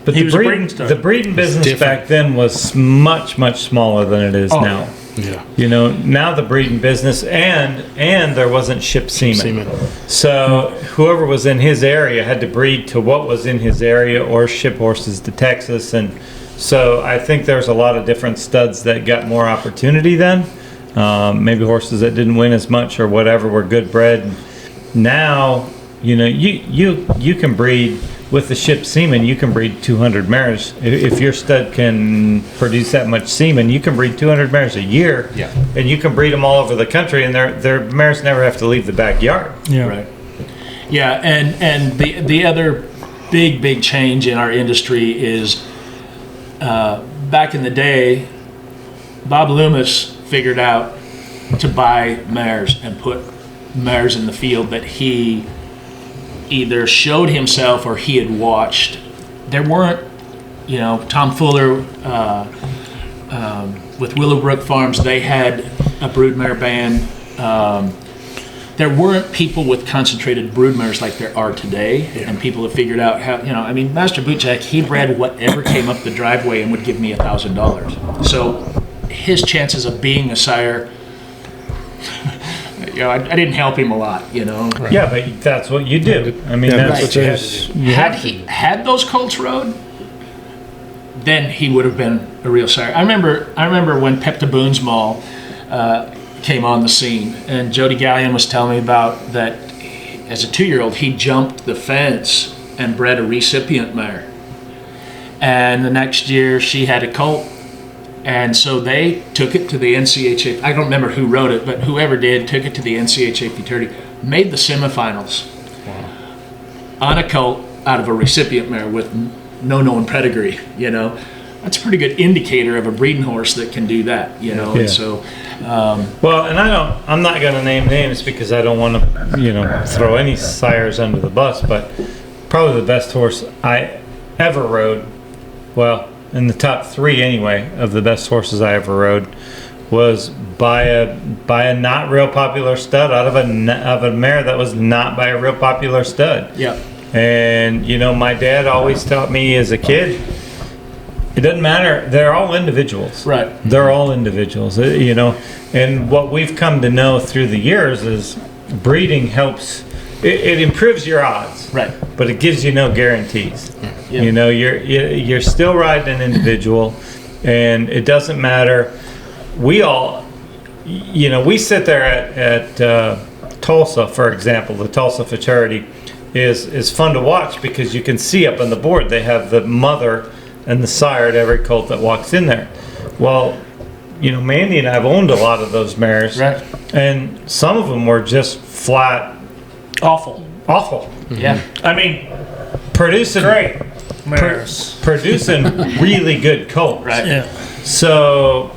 but he was a breeding stud. The breeding business back then was much, much smaller than it is now. Yeah. Now the breeding business, and there wasn't ship semen. So whoever was in his area had to breed to what was in his area or ship horses to Texas. And so I think there's a lot of different studs that got more opportunity then. Maybe horses that didn't win as much or whatever were good bred. Now, you can breed with the ship semen. You can breed 200 mares. If your stud can produce that much semen, you can breed 200 mares a year. Yeah. And you can breed them all over the country, and their mares never have to leave the backyard. Yeah. Right. Yeah, and the other big change in our industry is back in the day, Bob Loomis figured out to buy mares and put mares in the field that he either showed himself or he had watched. There weren't, Tom Fuller with Willowbrook Farms, they had a broodmare band. There weren't people with concentrated broodmares like there are today, and people have figured out how, Master Bootjack, he bred whatever came up the driveway and would give me $1,000. So his chances of being a sire, I didn't help him a lot, Right. Yeah, but that's what you do. I mean, that's what you had to do. Had he had those colts rode, then he would have been a real sire. I remember when Pep de Boon's Mall came on the scene, and Jody Gallion was telling me about that. As a 2-year-old, he jumped the fence and bred a recipient mare, and the next year she had a colt. And so they took it to the NCHA. I don't remember who wrote it, but whoever did took it to the NCHA Futurity, made the semifinals on a colt out of a recipient mare with no known pedigree. That's a pretty good indicator of a breeding horse that can do that. Yeah. And so. Well, and I'm not going to name names because I don't want to, throw any sires under the bus. But probably the best horse I ever rode, well, in the top 3 anyway, of the best horses I ever rode, was by a not real popular stud out of a mare that was not by a real popular stud. Yeah. And my dad always taught me as a kid, it doesn't matter. They're all individuals. Right. They're all individuals. And what we've come to know through the years is breeding helps. It improves your odds. Right. But it gives you no guarantees. Yeah. You're still riding an individual, and it doesn't matter. We all, we sit there at Tulsa, for example. The Tulsa Futurity is fun to watch because you can see up on the board they have the mother and the sire at every colt that walks in there. Well, Mandy and I have owned a lot of those mares, right? And some of them were just flat awful. Mm-hmm. Yeah. I mean, producing great mares, producing really good colts. Right. Yeah. So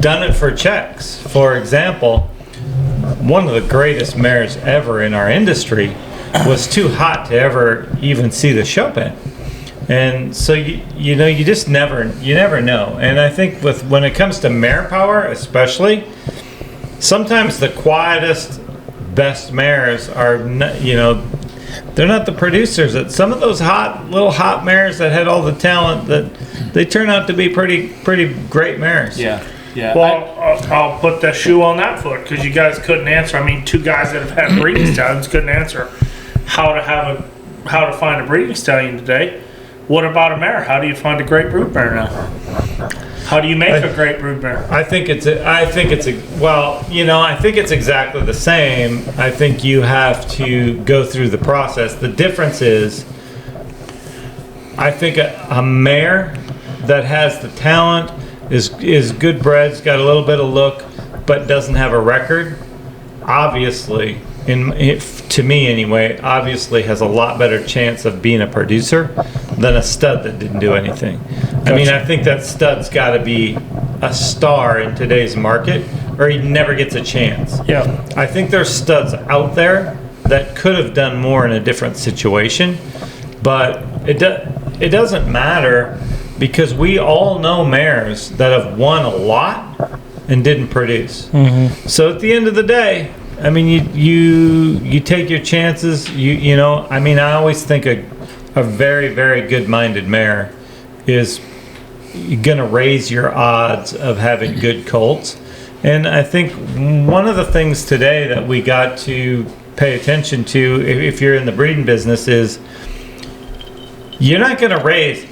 done it for checks. For example, one of the greatest mares ever in our industry was too hot to ever even see the show pen. And so you just never know. And I think when it comes to mare power, especially, sometimes the quietest, best mares are they're not the producers. That some of those little hot mares that had all the talent that they turn out to be pretty great mares. Yeah. Yeah. Well, I'll put the shoe on that foot because you guys couldn't answer. I mean, two guys that have had breeding stallions couldn't answer how to find a breeding stallion today. What about a mare? How do you find a great brood mare now? How do you make a great brood mare? I think it's exactly the same. I think you have to go through the process. The difference is, I think a mare that has the talent, is good bred's got a little bit of look, but doesn't have a record, obviously, to me anyway, obviously has a lot better chance of being a producer than a stud that didn't do anything. I mean, I think that stud's got to be a star in today's market, or he never gets a chance. Yeah. I think there's studs out there that could have done more in a different situation, but it doesn't matter, because we all know mares that have won a lot and didn't produce. Mm-hmm. So at the end of the day, I mean, you take your chances. You know, I mean, I always think a very, very good-minded mare is going to raise your odds of having good colts. And I think one of the things today that we got to pay attention to, if you're in the breeding business, is you're not going to raise.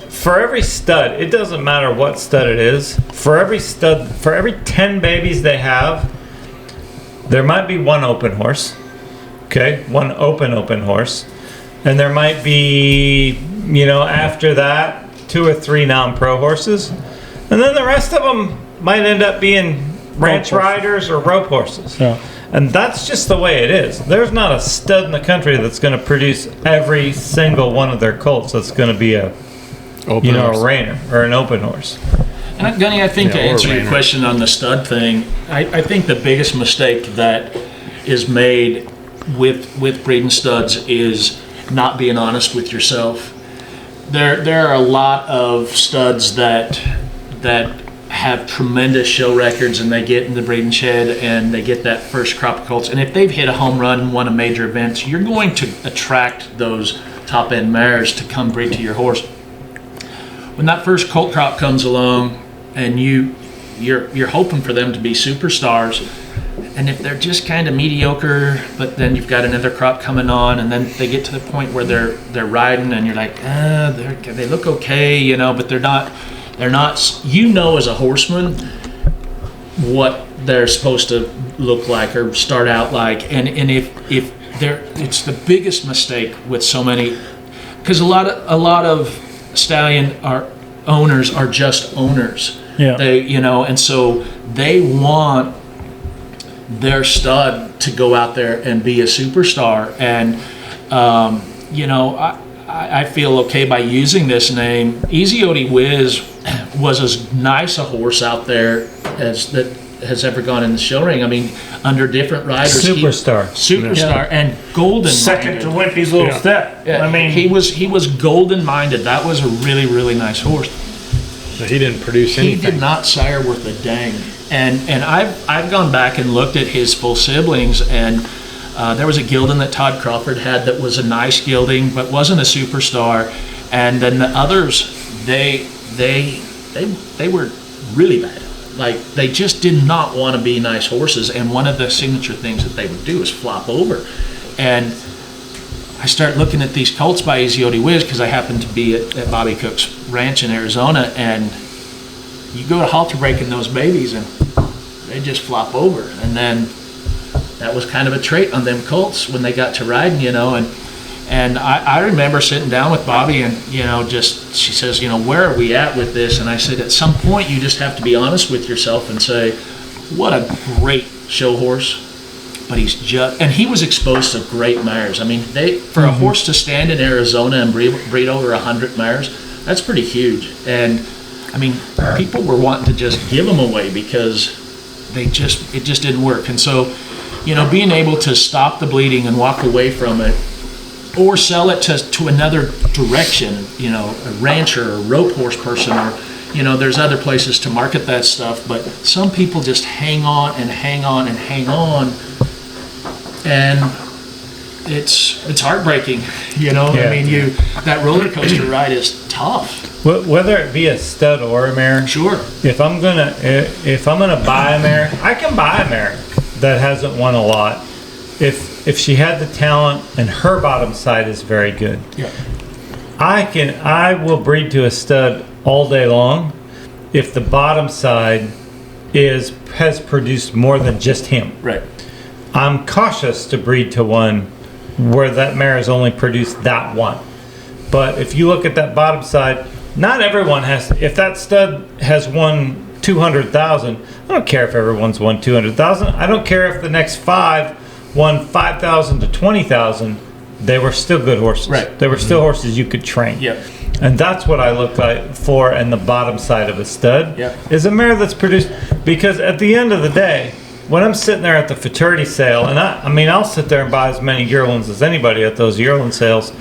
For every stud, it doesn't matter what stud it is, for every 10 babies they have, there might be one open horse, okay? One open horse. And there might be, after that, 2 or 3 non-pro horses. And then the rest of them might end up being ranch riders or rope horses. Yeah. And that's just the way it is. There's not a stud in the country that's going to produce every single one of their colts that's going to be a reiner or an open horse. And Gunny, I think to answer your question on the stud thing, I think the biggest mistake that is made with breeding studs is not being honest with yourself. There are a lot of studs that have tremendous show records, and they get in the breeding shed and they get that first crop of colts. And if they've hit a home run and won a major event, you're going to attract those top end mares to come breed to your horse. When that first colt crop comes along, and you're hoping for them to be superstars, and if they're just kind of mediocre, but then you've got another crop coming on, and then they get to the point where they're riding, and you're like, they look okay, but they're not. As a horseman, what they're supposed to look like or start out like, and if they're, it's the biggest mistake with so many, because a lot of stallion owners are just owners. Yeah. And so they want their stud to go out there and be a superstar. And I feel okay by using this name. Easy Odie Whiz was as nice a horse out there as that has ever gone in the show ring. I mean, under different riders, superstar, and golden. Second to Wimpy's Little Step. Yeah. I mean, he was golden minded. That was a really, really nice horse. But he didn't produce anything. He did not sire worth a dang. And I've gone back and looked at his full siblings, and there was a gelding that Todd Crawford had that was a nice gelding, but wasn't a superstar. And then the others, they were really bad. Like, they just did not want to be nice horses, and one of the signature things that they would do is flop over. And I start looking at these colts by Easy Odie Whiz, because I happened to be at Bobby Cook's ranch in Arizona, and you go to halter breaking those babies, and they just flop over. And then that was kind of a trait on them colts when they got to riding, And I remember sitting down with Bobby, and she says, where are we at with this? And I said, at some point you just have to be honest with yourself and say, what a great show horse, but he was exposed to great mares. I mean, for a horse to stand in Arizona and breed over 100 mares, that's pretty huge. And I mean, people were wanting to just give them away because it just didn't work. And so, being able to stop the bleeding and walk away from it, or sell it to another direction, a rancher or a rope horse person, or, there's other places to market that stuff. But some people just hang on and hang on and hang on, and it's heartbreaking, I mean, that roller coaster ride is tough. Whether it be a stud or a mare, Sure. if I'm gonna buy a mare, I can buy a mare that hasn't won a lot. If she had the talent and her bottom side is very good, Yeah. I will breed to a stud all day long if the bottom side has produced more than just him. Right. I'm cautious to breed to one where that mare has only produced that one. But if you look at that bottom side, not everyone has. If that stud has won 200,000, I don't care if everyone's won 200,000. I don't care if the next 5 won 5,000 to 20,000. They were still good horses. Right. They were still horses you could train. Yep. And that's what I look like for in the bottom side of a stud. Yep. Is a mare that's produced. Because at the end of the day, when I'm sitting there at the futurity sale, and I'll sit there and buy as many yearlings as anybody at those yearling sales.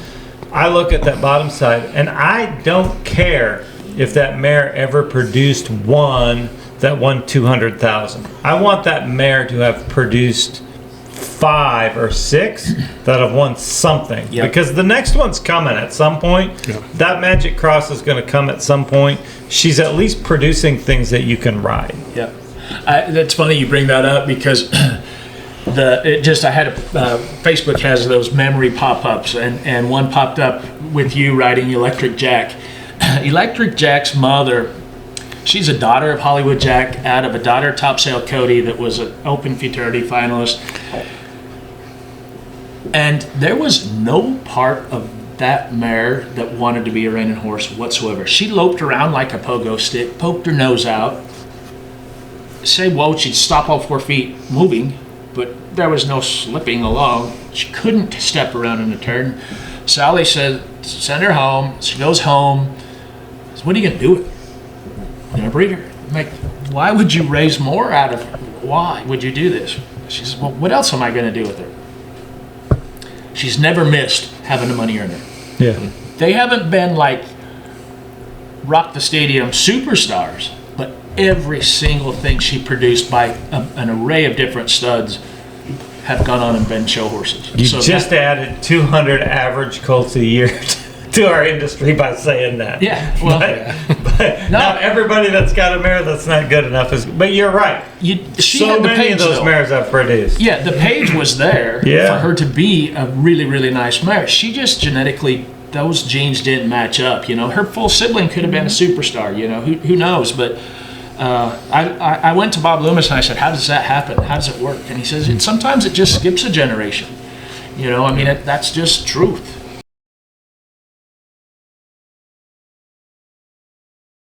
I look at that bottom side, and I don't care if that mare ever produced one that won 200,000. I want that mare to have produced 5 or 6 that have won something. Yep. Because the next one's coming at some point. Yep. That Magic Cross is going to come at some point. She's at least producing things that you can ride. Yeah, that's funny you bring that up because Facebook has those memory pop-ups, and one popped up with you riding Electric Jack. Electric Jack's mother, she's a daughter of Hollywood Jack out of a daughter Top Sale Cody that was an Open Futurity finalist, and there was no part of that mare that wanted to be a reining horse whatsoever. She loped around like a pogo stick, poked her nose out. Say whoa, she'd stop all 4 feet moving, but there was no slipping along. She couldn't step around in a turn. Sally said, send her home. She goes home. Says, what are you going to do with her? I'm going to breed her. I'm like, why would you raise more out of her? Why would you do this? She says, well, what else am I going to do with her? She's never missed having a money earner. Yeah. They haven't been like Rock the Stadium superstars, but every single thing she produced by an array of different studs have gone on and been show horses. You just added 200 average colts a year to our industry by saying that. Yeah, well, but no. not everybody that's got a mare that's not good enough is. But you're right. She so had the many page, of those though. mares I've produced. Yeah, the page was there Yeah. for her to be a really, really nice mare. She just genetically, those genes didn't match up. You know, her full sibling could have been a superstar. You know, who knows? But I went to Bob Loomis and I said, how does that happen? How does it work? And he says, sometimes it just skips a generation. You know, I mean, that's just truth.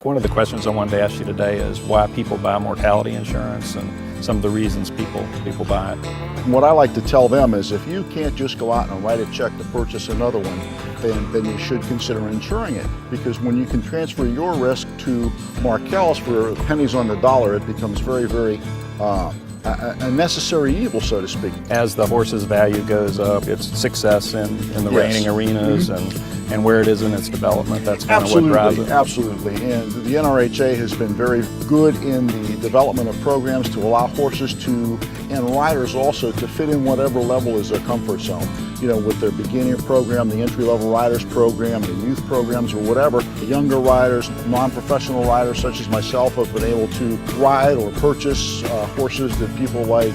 One of the questions I wanted to ask you today is why people buy mortality insurance and some of the reasons people buy it. What I like to tell them is if you can't just go out and write a check to purchase another one, then you should consider insuring it. Because when you can transfer your risk to Markel's for pennies on the dollar, it becomes very, very a necessary evil, so to speak. As the horse's value goes up, its success in the reining arenas and where it is in its development, that's kind of what drives it. Absolutely. And the NRHA has been very good in the development of programs to allow horses and riders also to fit in whatever level is their comfort zone. You know, with their beginner program, the entry-level riders program, the youth programs or whatever. The younger riders, non-professional riders such as myself have been able to ride or purchase horses that people like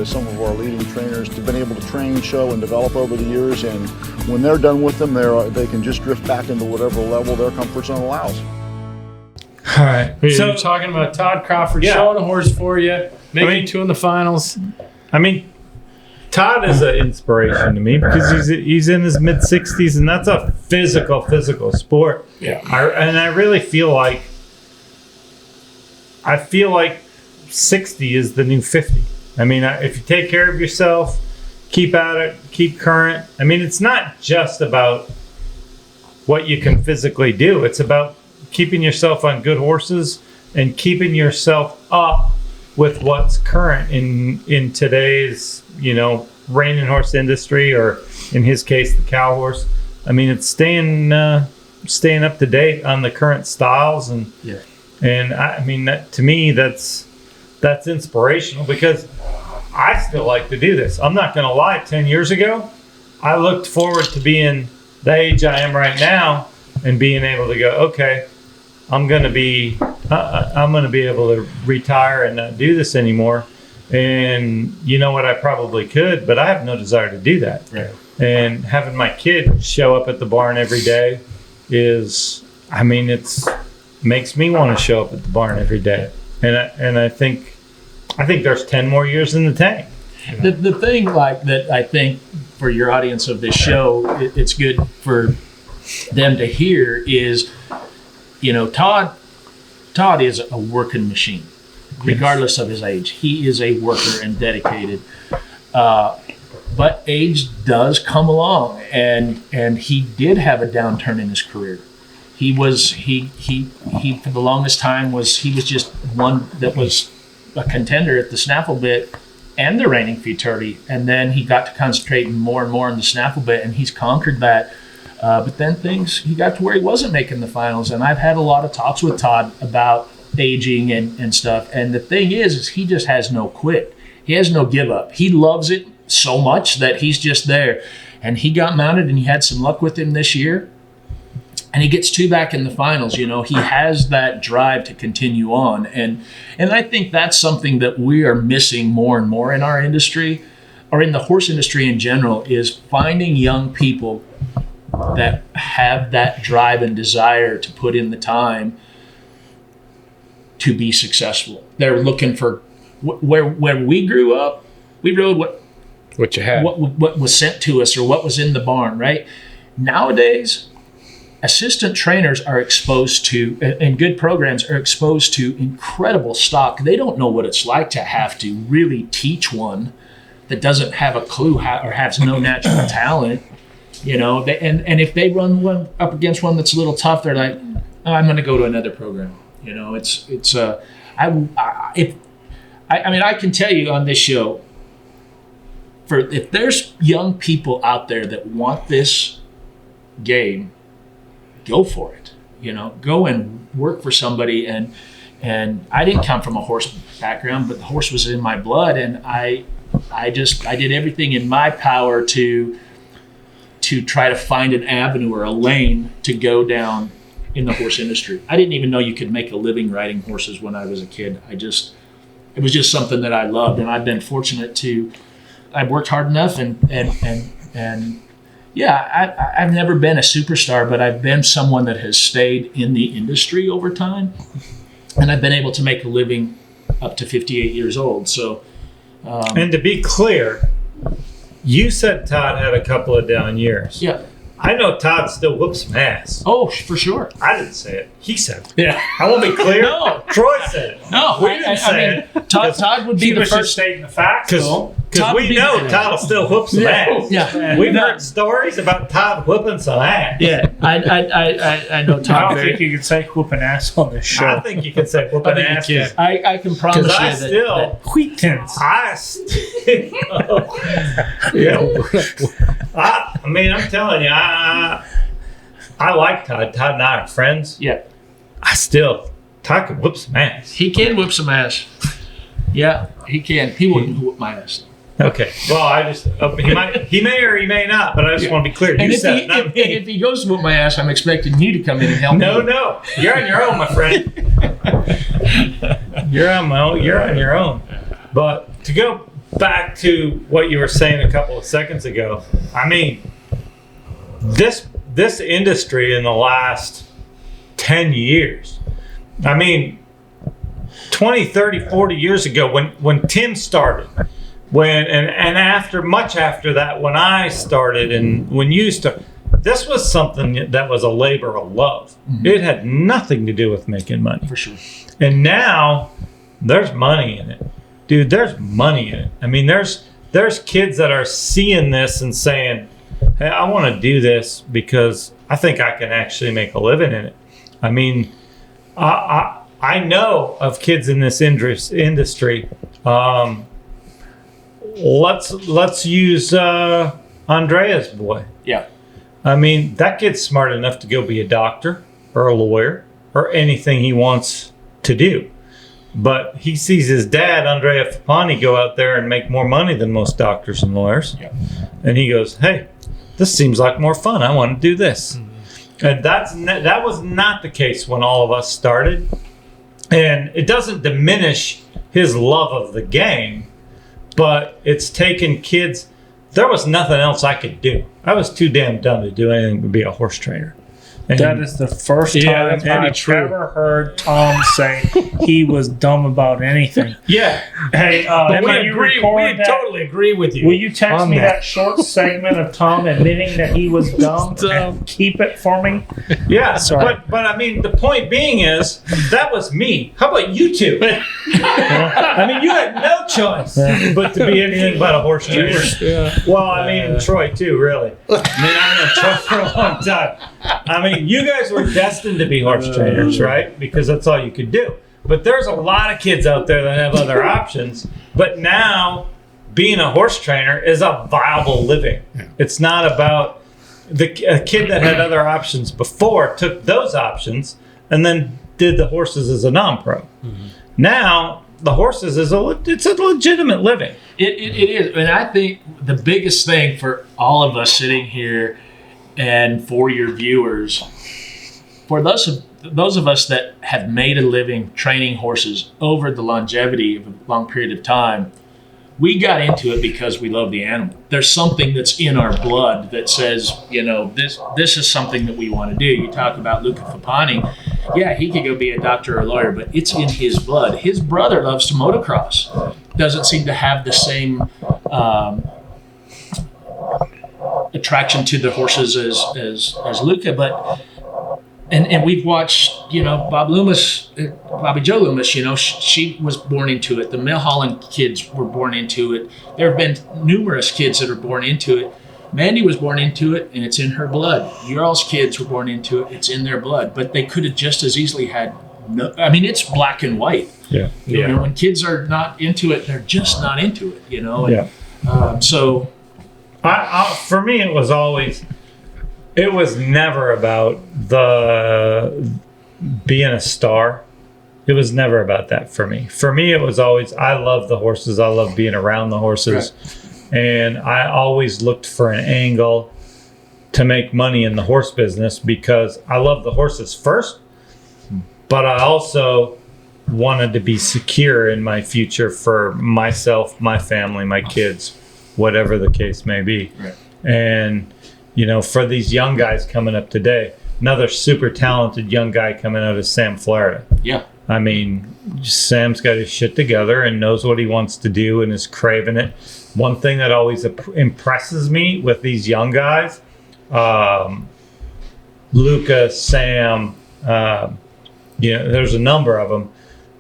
some of our leading trainers have been able to train, show, and develop over the years. And when they're done with them, they can just drift back into whatever level their comfort zone allows. All right. So you're talking about Todd Crawford showing a horse for you, making 2 in the finals. I mean, Todd is an inspiration to me because he's in his mid-60s, and that's a physical sport. Yeah. I really feel like 60 is the new 50. I mean, if you take care of yourself, keep at it, keep current. I mean, it's not just about what you can physically do. It's about keeping yourself on good horses and keeping yourself up with what's current in today's, reining horse industry, or in his case, the cow horse. I mean, it's staying up to date on the current styles, and I mean, to me, that's inspirational because I still like to do this. I'm not going to lie. 10 years ago, I looked forward to being the age I am right now and being able to go, okay, I'm going to be able to retire and not do this anymore. And you know what? I probably could, but I have no desire to do that. Right. And having my kid show up at the barn every day makes me want to show up at the barn every day. And I think there's 10 more years in the tank. The thing like that, I think for your audience of this show, it's good for them to hear is, Todd is a working machine, regardless of his age. He is a worker and dedicated. But age does come along, and he did have a downturn in his career. He for the longest time he was just one that was a contender at the snaffle bit and the reining futurity, and then he got to concentrating more and more on the snaffle bit, and he's conquered that. But then he got to where he wasn't making the finals, and I've had a lot of talks with Todd about aging and stuff. And the thing is he just has no quit. He has no give up. He loves it so much that he's just there. And he got mounted, and he had some luck with him this year. And he gets 2 back in the finals. He has that drive to continue on. And I think that's something that we are missing more and more in our industry, or in the horse industry in general, is finding young people that have that drive and desire to put in the time to be successful. They're looking for where we grew up. We rode what you had, what was sent to us, or what was in the barn. Right nowadays, assistant trainers are exposed to, and good programs are exposed to, incredible stock. They don't know what it's like to have to really teach one that doesn't have a clue or has no natural talent. And if they run one up against one that's a little tough, they're like, oh, I'm going to go to another program. I can tell you on this show, if there's young people out there that want this game, go for it. Go and work for somebody. And I didn't come from a horse background, but the horse was in my blood, and I did everything in my power to try to find an avenue or a lane to go down in the horse industry. I didn't even know you could make a living riding horses when I was a kid. It was just something that I loved, and I've been fortunate I've worked hard enough, and yeah, I've never been a superstar, but I've been someone that has stayed in the industry over time, and I've been able to make a living up to 58 years old. So, and to be clear, you said Todd had a couple of down years. Yeah. I know Todd still whoops some ass. Oh, for sure. I didn't say it. He said it. Yeah. I want to be clear. No. Troy said it. No. We didn't say it. Todd would be the first. Stating the facts. Because we know Todd will still whoop some ass. Yeah. We've heard stories about Todd whooping some ass. Yeah. I know Todd. I don't think you could say whooping ass on this show. I think you can say whooping ass. I can promise you I still, I'm telling you, I like Todd. Todd and I are friends. Yeah. Todd can whoop some ass. He can whip some ass. Yeah, he can. He wouldn't whoop my ass. Okay. Well, he may or he may not, but I just want to be clear. And if he goes to whoop my ass, I'm expecting you to come in and help me. No. You're on your own, my friend. You're on your own. But to go back to what you were saying a couple of seconds ago, I mean, this industry in the last 10 years, I mean, 20, 30, 40 years ago when Tim started, much after that when I started and when you started, this was something that was a labor of love. Mm-hmm. It had nothing to do with making money. For sure. And now there's money in it. Dude, there's money in it. I mean, there's kids that are seeing this and saying, hey, I want to do this because I think I can actually make a living in it. I mean, I know of kids in this industry. Let's use Andrea's boy. Yeah. I mean, that kid's smart enough to go be a doctor or a lawyer or anything he wants to do. But he sees his dad, Andrea Fapani, go out there and make more money than most doctors and lawyers. Yeah. And he goes, hey, this seems like more fun. I want to do this. Mm-hmm. And that was not the case when all of us started. And it doesn't diminish his love of the game, but it's taken kids. There was nothing else I could do. I was too damn dumb to do anything but be a horse trainer. And That is the first Yeah, time that's pretty I've true. ever heard Tom say he was dumb about anything. yeah. Hey, But can you record that? totally agree with you. Will you text on me that short segment of Tom admitting that he was dumb and keep it for me? Yeah, Sorry. but I mean, the point being is, that was me. How about you two? I mean, you had no choice but to be anything but a horse trainer. Yeah. Well, I mean, Troy too, really. I mean, I've known Troy for a long time. I mean, you guys were destined to be horse trainers, right? Because that's all you could do. But there's a lot of kids out there that have other options. But now, being a horse trainer is a viable living. It's not about a kid that had other options before took those options and then did the horses as a non-pro. Now, the horses it's a legitimate living. It is, and I think the biggest thing for all of us sitting here, and for your viewers, for those of us that have made a living training horses over the longevity of a long period of time, we got into it because we love the animal. There's something that's in our blood that says, this is something that we want to do. You talk about Luca Fapani. Yeah, he could go be a doctor or a lawyer, but it's in his blood. His brother loves to motocross. Doesn't seem to have the same attraction to the horses as Luca, but and we've watched, Bobby Joe Loomis, she was born into it. The Milholland kids were born into it. There have been numerous kids that are born into it. Mandy was born into it, and it's in her blood. Your all's kids were born into it. It's in their blood. But they could have just as easily had it's black and white. Yeah. When kids are not into it, they're just not into it, So For me, it was never about being a star. It was never about that for me. For me, it was always, I love the horses. I love being around the horses. Right. And I always looked for an angle to make money in the horse business because I love the horses first, but I also wanted to be secure in my future for myself, my family, my kids, whatever the case may be. Right. And, for these young guys coming up today, another super talented young guy coming out of Sam, Florida. Yeah. I mean, Sam's got his shit together and knows what he wants to do and is craving it. One thing that always impresses me with these young guys, Luca, Sam, there's a number of them.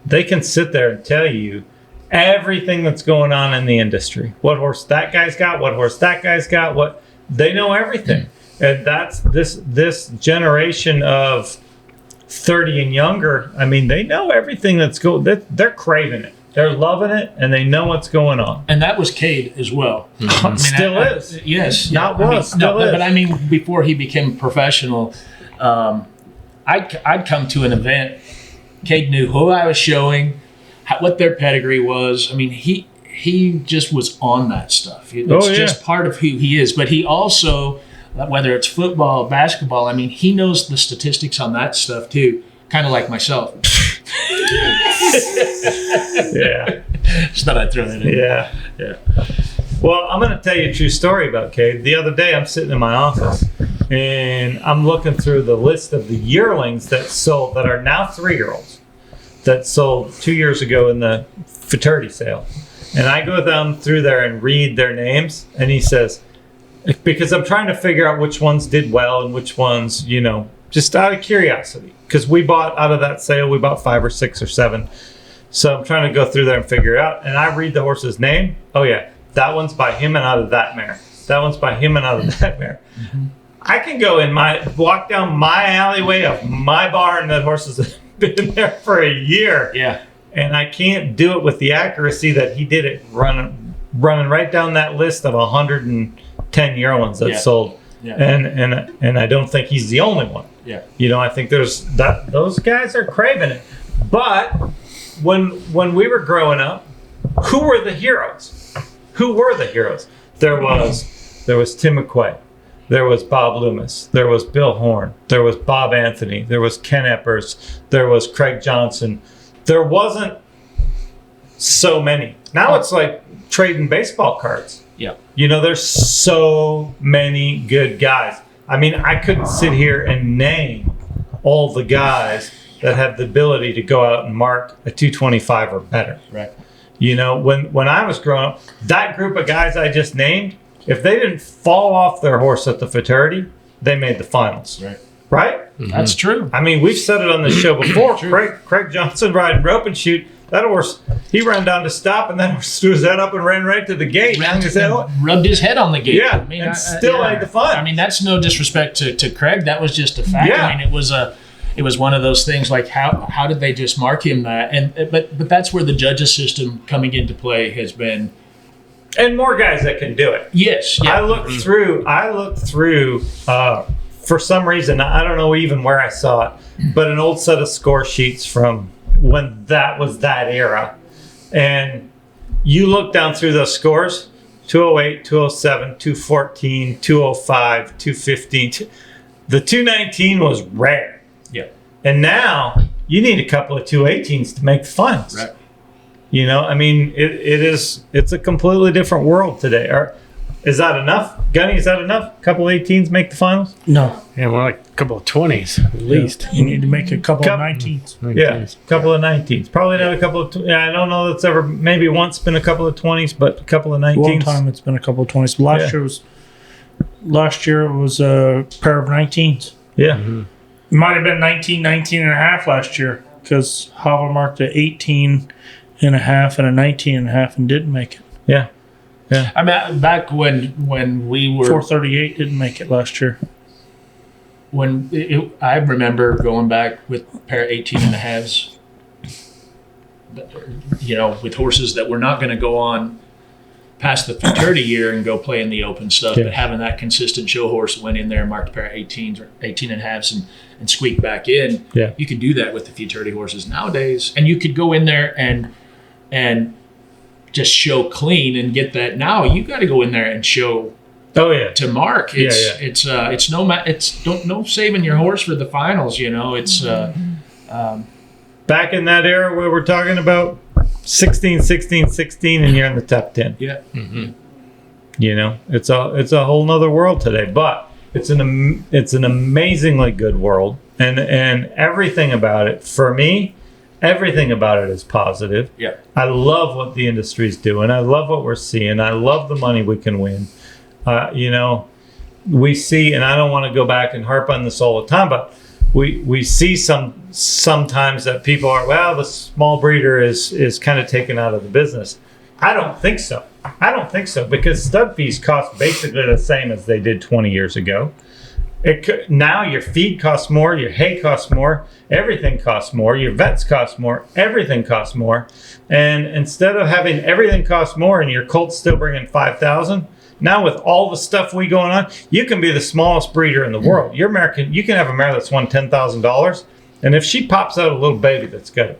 They can sit there and tell you everything that's going on in the industry. What horse that guy's got, what horse that guy's got, they know everything. And that's this generation of 30 and younger. I mean, they know everything that's going. They're craving it. They're loving it, and they know what's going on. And that was Cade as well. Still is. Yes. Still is. But I mean, before he became professional, I'd come to an event. Cade knew who I was showing, what their pedigree was. I mean, he just was on that stuff. It's just part of who he is. But he also, whether it's football, basketball, I mean, he knows the statistics on that stuff too, kind of like myself. Yeah. Just thought I'd throw that in. Yeah. Well, I'm going to tell you a true story about Cade. The other day, I'm sitting in my office, and I'm looking through the list of the yearlings that sold, that are now 3-year-olds, that sold 2 years ago in the fraternity sale. And I go down through there and read their names, and he says, because I'm trying to figure out which ones did well and which ones, just out of curiosity. Because we bought out of that sale, we bought 5 or 6 or 7. So I'm trying to go through there and figure it out. And I read the horse's name. Oh, yeah, that one's by him and out of that mare. That one's by him and out of that mare. Mm-hmm. I can go walk down my alleyway of my barn that horse has been there for a year. Yeah. And I can't do it with the accuracy that he did it running right down that list of 110 yearlings that sold. Yeah. And I don't think he's the only one. Yeah. I think those guys are craving it. But when we were growing up, who were the heroes? There was Tim McQuay. there was Bob Loomis, there was Bill Horn, there was Bob Anthony, there was Ken Eppers, there was Craig Johnson. There wasn't so many. Now it's like trading baseball cards. Yeah. You know, there's so many good guys. I mean, I couldn't sit here and name all the guys that have the ability to go out and mark a 225 or better. Right. You know, when I was growing up, that group of guys I just named, if they didn't fall off their horse at the fraternity, they made the finals. Right. Right? Mm-hmm. That's true. I mean, we've said it on the show before. Craig Johnson riding rope and shoot. That horse, he ran down to stop, and that horse threw his head up and ran right to the gate. Rubbed his head on the gate. Yeah, and still made the fun. I mean, that's no disrespect to Craig. That was just a fact. Yeah. I mean, it was one of those things like how did they just mark him that? And but that's where the judges system coming into play has been. And more guys that can do it. Yes. Yeah. I looked through. For some reason, I don't know even where I saw it, but an old set of score sheets from when that was that era. And you look down through those scores, 208, 207, 214, 205, 215. The 219 was rare. Yeah. And now you need a couple of 218s to make the finals. Right. You know, I mean, it's a completely different world today. Is that enough? Gunny, is that enough? A couple of 18s make the finals? No. Yeah, more like a couple of 20s at least. You need to make a couple of 19s. Yeah, a couple of 19s. Probably not a couple of... I don't know that's ever... Maybe once been a couple of 20s, but a couple of 19s. Long time it's been a couple of 20s. Last year it was a pair of 19s. Yeah. It might have been 19 and a half last year because Hava marked an 18 and a half and a 19 and a half and didn't make it. Yeah. I mean, back when we were 438 didn't make it last year. I remember going back with a pair of 18 and a halves, you know, with horses that were not going to go on past the fraternity year and go play in the open stuff, but having that consistent show horse went in there and marked a pair of 18s or 18 and a halves and squeaked back in. Yeah. You could do that with the fraternity horses nowadays, and you could go in there and just show clean and get that. Now you got to go in there and show. Oh yeah. To mark, it's no saving your horse for the finals. You know, it's back in that era where we're talking about 16, 16, 16, and you're in the top 10. Yeah. Mm-hmm. You know, it's a whole nother world today, but it's an amazingly good world, and everything about it for me. Everything about it is positive. Yeah. I love what the industry's doing. I love what we're seeing. I love the money we can win. You know, we see, and I don't want to go back and harp on this all the time, but we see sometimes that people are, well, the small breeder is kind of taken out of the business. I don't think so. Because stud fees cost basically the same as they did 20 years ago. Now your feed costs more, your hay costs more, everything costs more, your vets cost more, everything costs more. And instead of having everything cost more and your colt's still bringing 5,000, now with all the stuff we going on, you can be the smallest breeder in the world. You can have a mare that's won $10,000, and if she pops out a little baby that's got a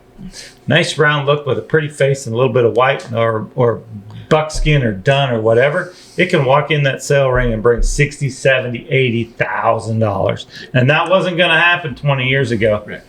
nice round look with a pretty face and a little bit of white or buckskin or dun or whatever, it can walk in that sale ring and bring $60,000, $70,000, $80,000. And that wasn't going to happen 20 years ago. Right.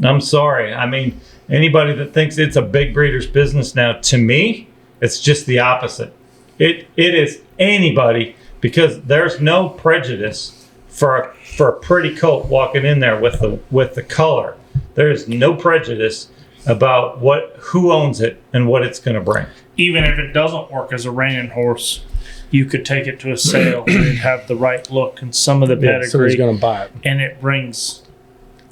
I'm sorry. I mean, anybody that thinks it's a big breeder's business now, to me, it's just the opposite. It is anybody, because there's no prejudice for a pretty colt walking in there with the color. There is no prejudice about who owns it and what it's going to bring. Even if it doesn't work as a reining horse, you could take it to a sale and have the right look and some of the pedigree. Somebody's going to buy it. And it brings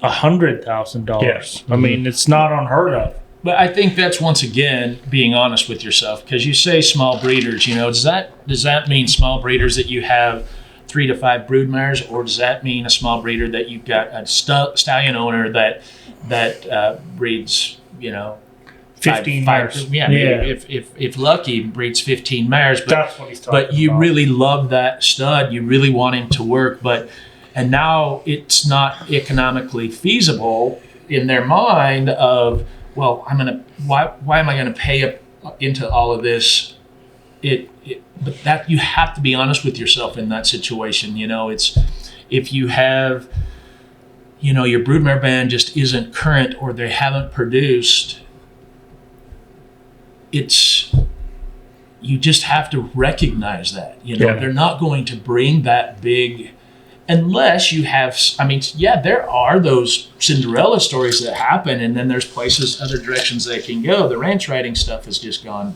$100,000. Yes. I mean, it's not unheard of. But I think that's once again being honest with yourself, because you say small breeders. You know, does that mean small breeders that you have 3 to 5 brood mares, or does that mean a small breeder that you've got a stallion owner that breeds, you know, 15 mares? Yeah. If lucky, breeds 15 mares. But that's what he's talking about. But you really love that stud. You really want him to work, and now it's not economically feasible in their mind of, well, why am I going to pay up into all of this but that you have to be honest with yourself in that situation. It's if you have, your broodmare band just isn't current or they haven't produced. You just have to recognize that. They're not going to bring that big. Unless you have, there are those Cinderella stories that happen, and then there's other directions they can go. The ranch riding stuff has just gone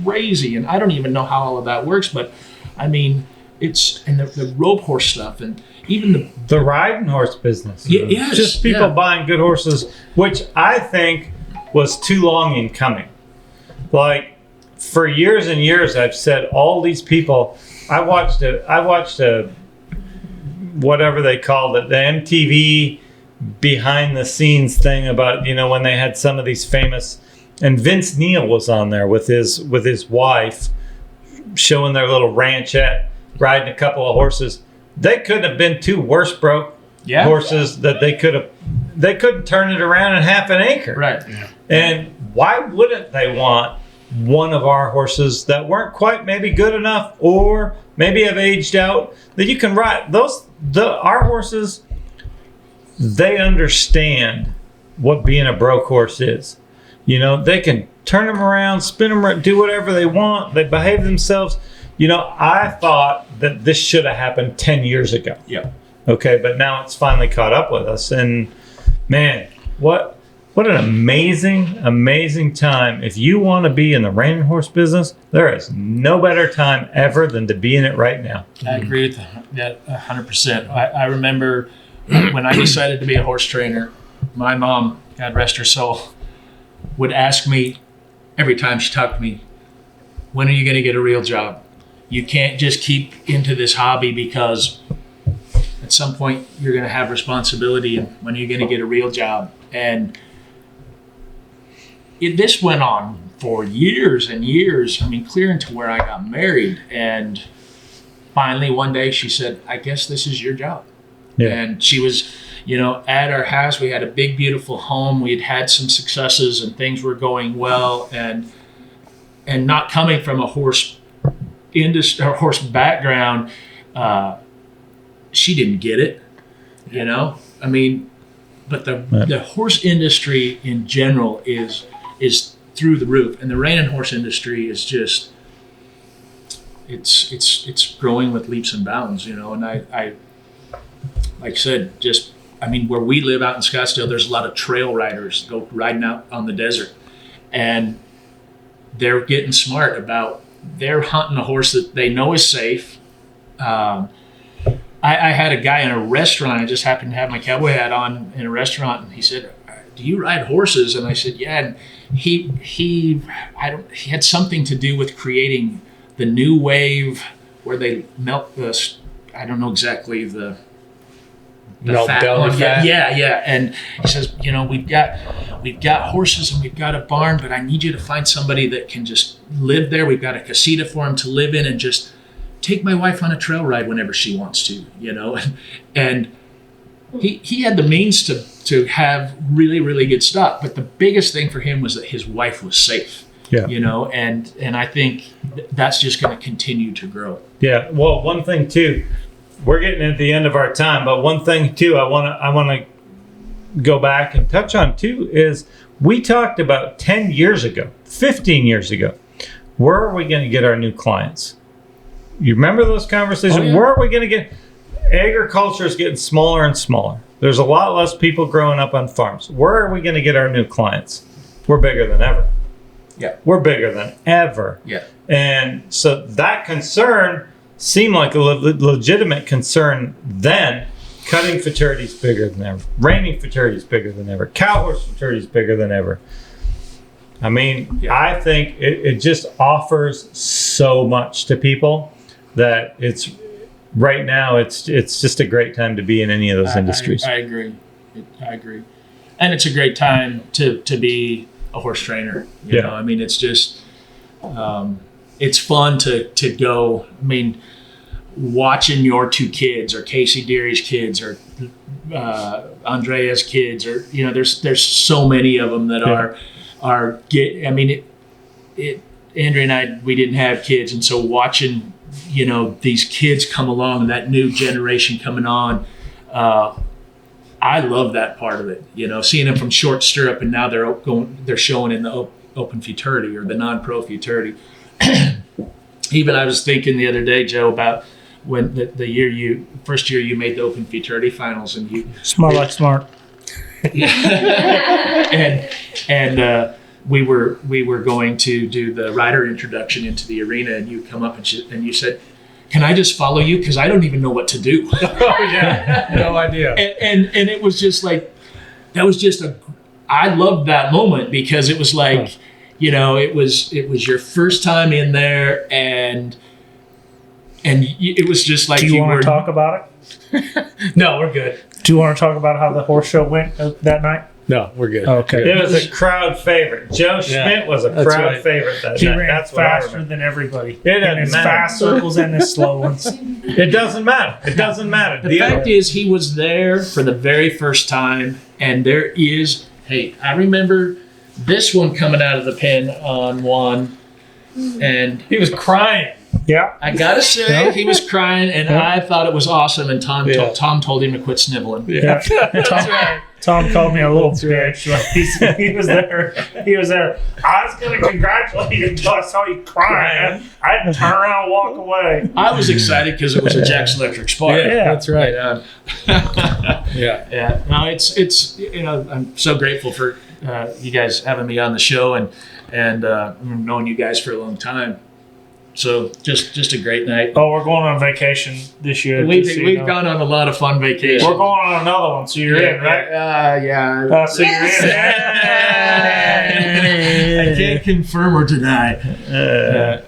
crazy, and I don't even know how all of that works, but it's, and the rope horse stuff, and even the riding horse business. Yes, just people buying good horses, which I think was too long in coming. Like, for years and years, I've said all these people, I watched a whatever they called it, the MTV behind the scenes thing about, when they had some of these famous, and Vince Neil was on there with his wife showing their little ranchette, riding a couple of horses. They couldn't have been two worse broke horses that they couldn't turn it around in half an acre. Right. Yeah. And why wouldn't they want one of our horses that weren't quite maybe good enough or maybe have aged out that you can ride? Our horses, they understand what being a broke horse is. They can turn them around, spin them, do whatever they want. They behave themselves. I thought that this should have happened 10 years ago. Yeah. Okay, but now it's finally caught up with us. And man, what an amazing time. If you want to be in the reining horse business, there is no better time ever than to be in it right now. I agree with that 100%. I remember when I decided to be a horse trainer, my mom, God rest her soul, would ask me every time she talked to me, when are you going to get a real job? You can't just keep into this hobby because at some point you're going to have responsibility, and when are you going to get a real job? And this went on for years and years. Clear into where I got married. And finally one day she said, I guess this is your job. Yeah. And she was, at our house. We had a big, beautiful home. We'd had some successes and things were going well. And not coming from a horse industry or horse background, she didn't get it, but the horse industry in general is through the roof, and the reining horse industry is just it's growing with leaps and bounds, and I like I said, where we live out in Scottsdale, there's a lot of trail riders go riding out on the desert, and they're getting smart about they're hunting a horse that they know is safe. I had a guy in a restaurant. I just happened to have my cowboy hat on in a restaurant, and he said, "Do you ride horses?" And I said, "Yeah." And he had something to do with creating the new wave where they melt the, I don't know exactly the melt fat belly one. fat. Yeah. And he says, we've got horses and we've got a barn, but I need you to find somebody that can just live there. We've got a casita for him to live in and just take my wife on a trail ride whenever she wants to, and he had the means to have really, really good stuff. But the biggest thing for him was that his wife was safe, and I think that's just going to continue to grow. Yeah. Well, one thing too, we're getting at the end of our time, but one thing too, I want to go back and touch on too, is we talked about 10 years ago, 15 years ago, where are we going to get our new clients? You remember those conversations? Oh, yeah. Where are we going to get? Agriculture is getting smaller and smaller. There's a lot less people growing up on farms. Where are we going to get our new clients? We're bigger than ever. Yeah. We're bigger than ever. Yeah. And so that concern seemed like a legitimate concern then. Cutting futurity is bigger than ever. Reining futurity is bigger than ever. Cow horse futurity is bigger than ever. I think it just offers so much to people that it's right now it's just a great time to be in any of those industries. I agree. And it's a great time to be a horse trainer. You know, it's just it's fun to go. Watching your two kids or Casey Deary's kids or Andrea's kids, or there's so many of them that Andrea and I, we didn't have kids, and so watching, these kids come along, that new generation coming on, I love that part of it. Seeing them from short stirrup, and now they're showing in the open futurity or the non-pro futurity. Even I was thinking the other day, Joe, about when the first year you made the open futurity finals, and you Smart like smart. and we were going to do the rider introduction into the arena, and you come up and you said, "Can I just follow you? Because I don't even know what to do." Oh yeah, no idea. And it was just like, that was just I loved that moment, because it was like, it was your first time in there, and it was just like, Do you want to talk about it? No, we're good. Do you want to talk about how the horse show went that night? No, we're good. Okay. It was a crowd favorite. Joe Schmidt was a that's crowd right. favorite that He night. ran That's what I faster remember. than everybody. It doesn't in his matter. fast circles and his slow ones. It doesn't matter. It doesn't matter. The fact is, he was there for the very first time, and I remember this one coming out of the pen on one, and He was crying. Yeah. I gotta say, he was crying, and I thought it was awesome. And Tom Yeah. Tom told him to quit sniveling. Yeah. Tom called me a little bitch. Like, he was there. He was there. I was going to congratulate you until I saw you crying. I had to turn around and walk away. I was excited because it was a Jack's Electric Spark. Yeah. That's right. Yeah. Yeah. No, it's I'm so grateful for you guys having me on the show, and knowing you guys for a long time. So just a great night. Oh, we're going on vacation this year. We've gone on a lot of fun vacations. We're going on another one, so you're in, right? Yeah. So you're in. I can't confirm or deny.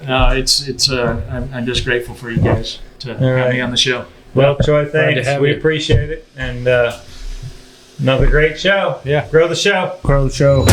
No, it's. I'm just grateful for you guys to have me on the show. Well, Troy, thanks. have We you. appreciate it. And another great show. Yeah. Grow the show. Grow the show.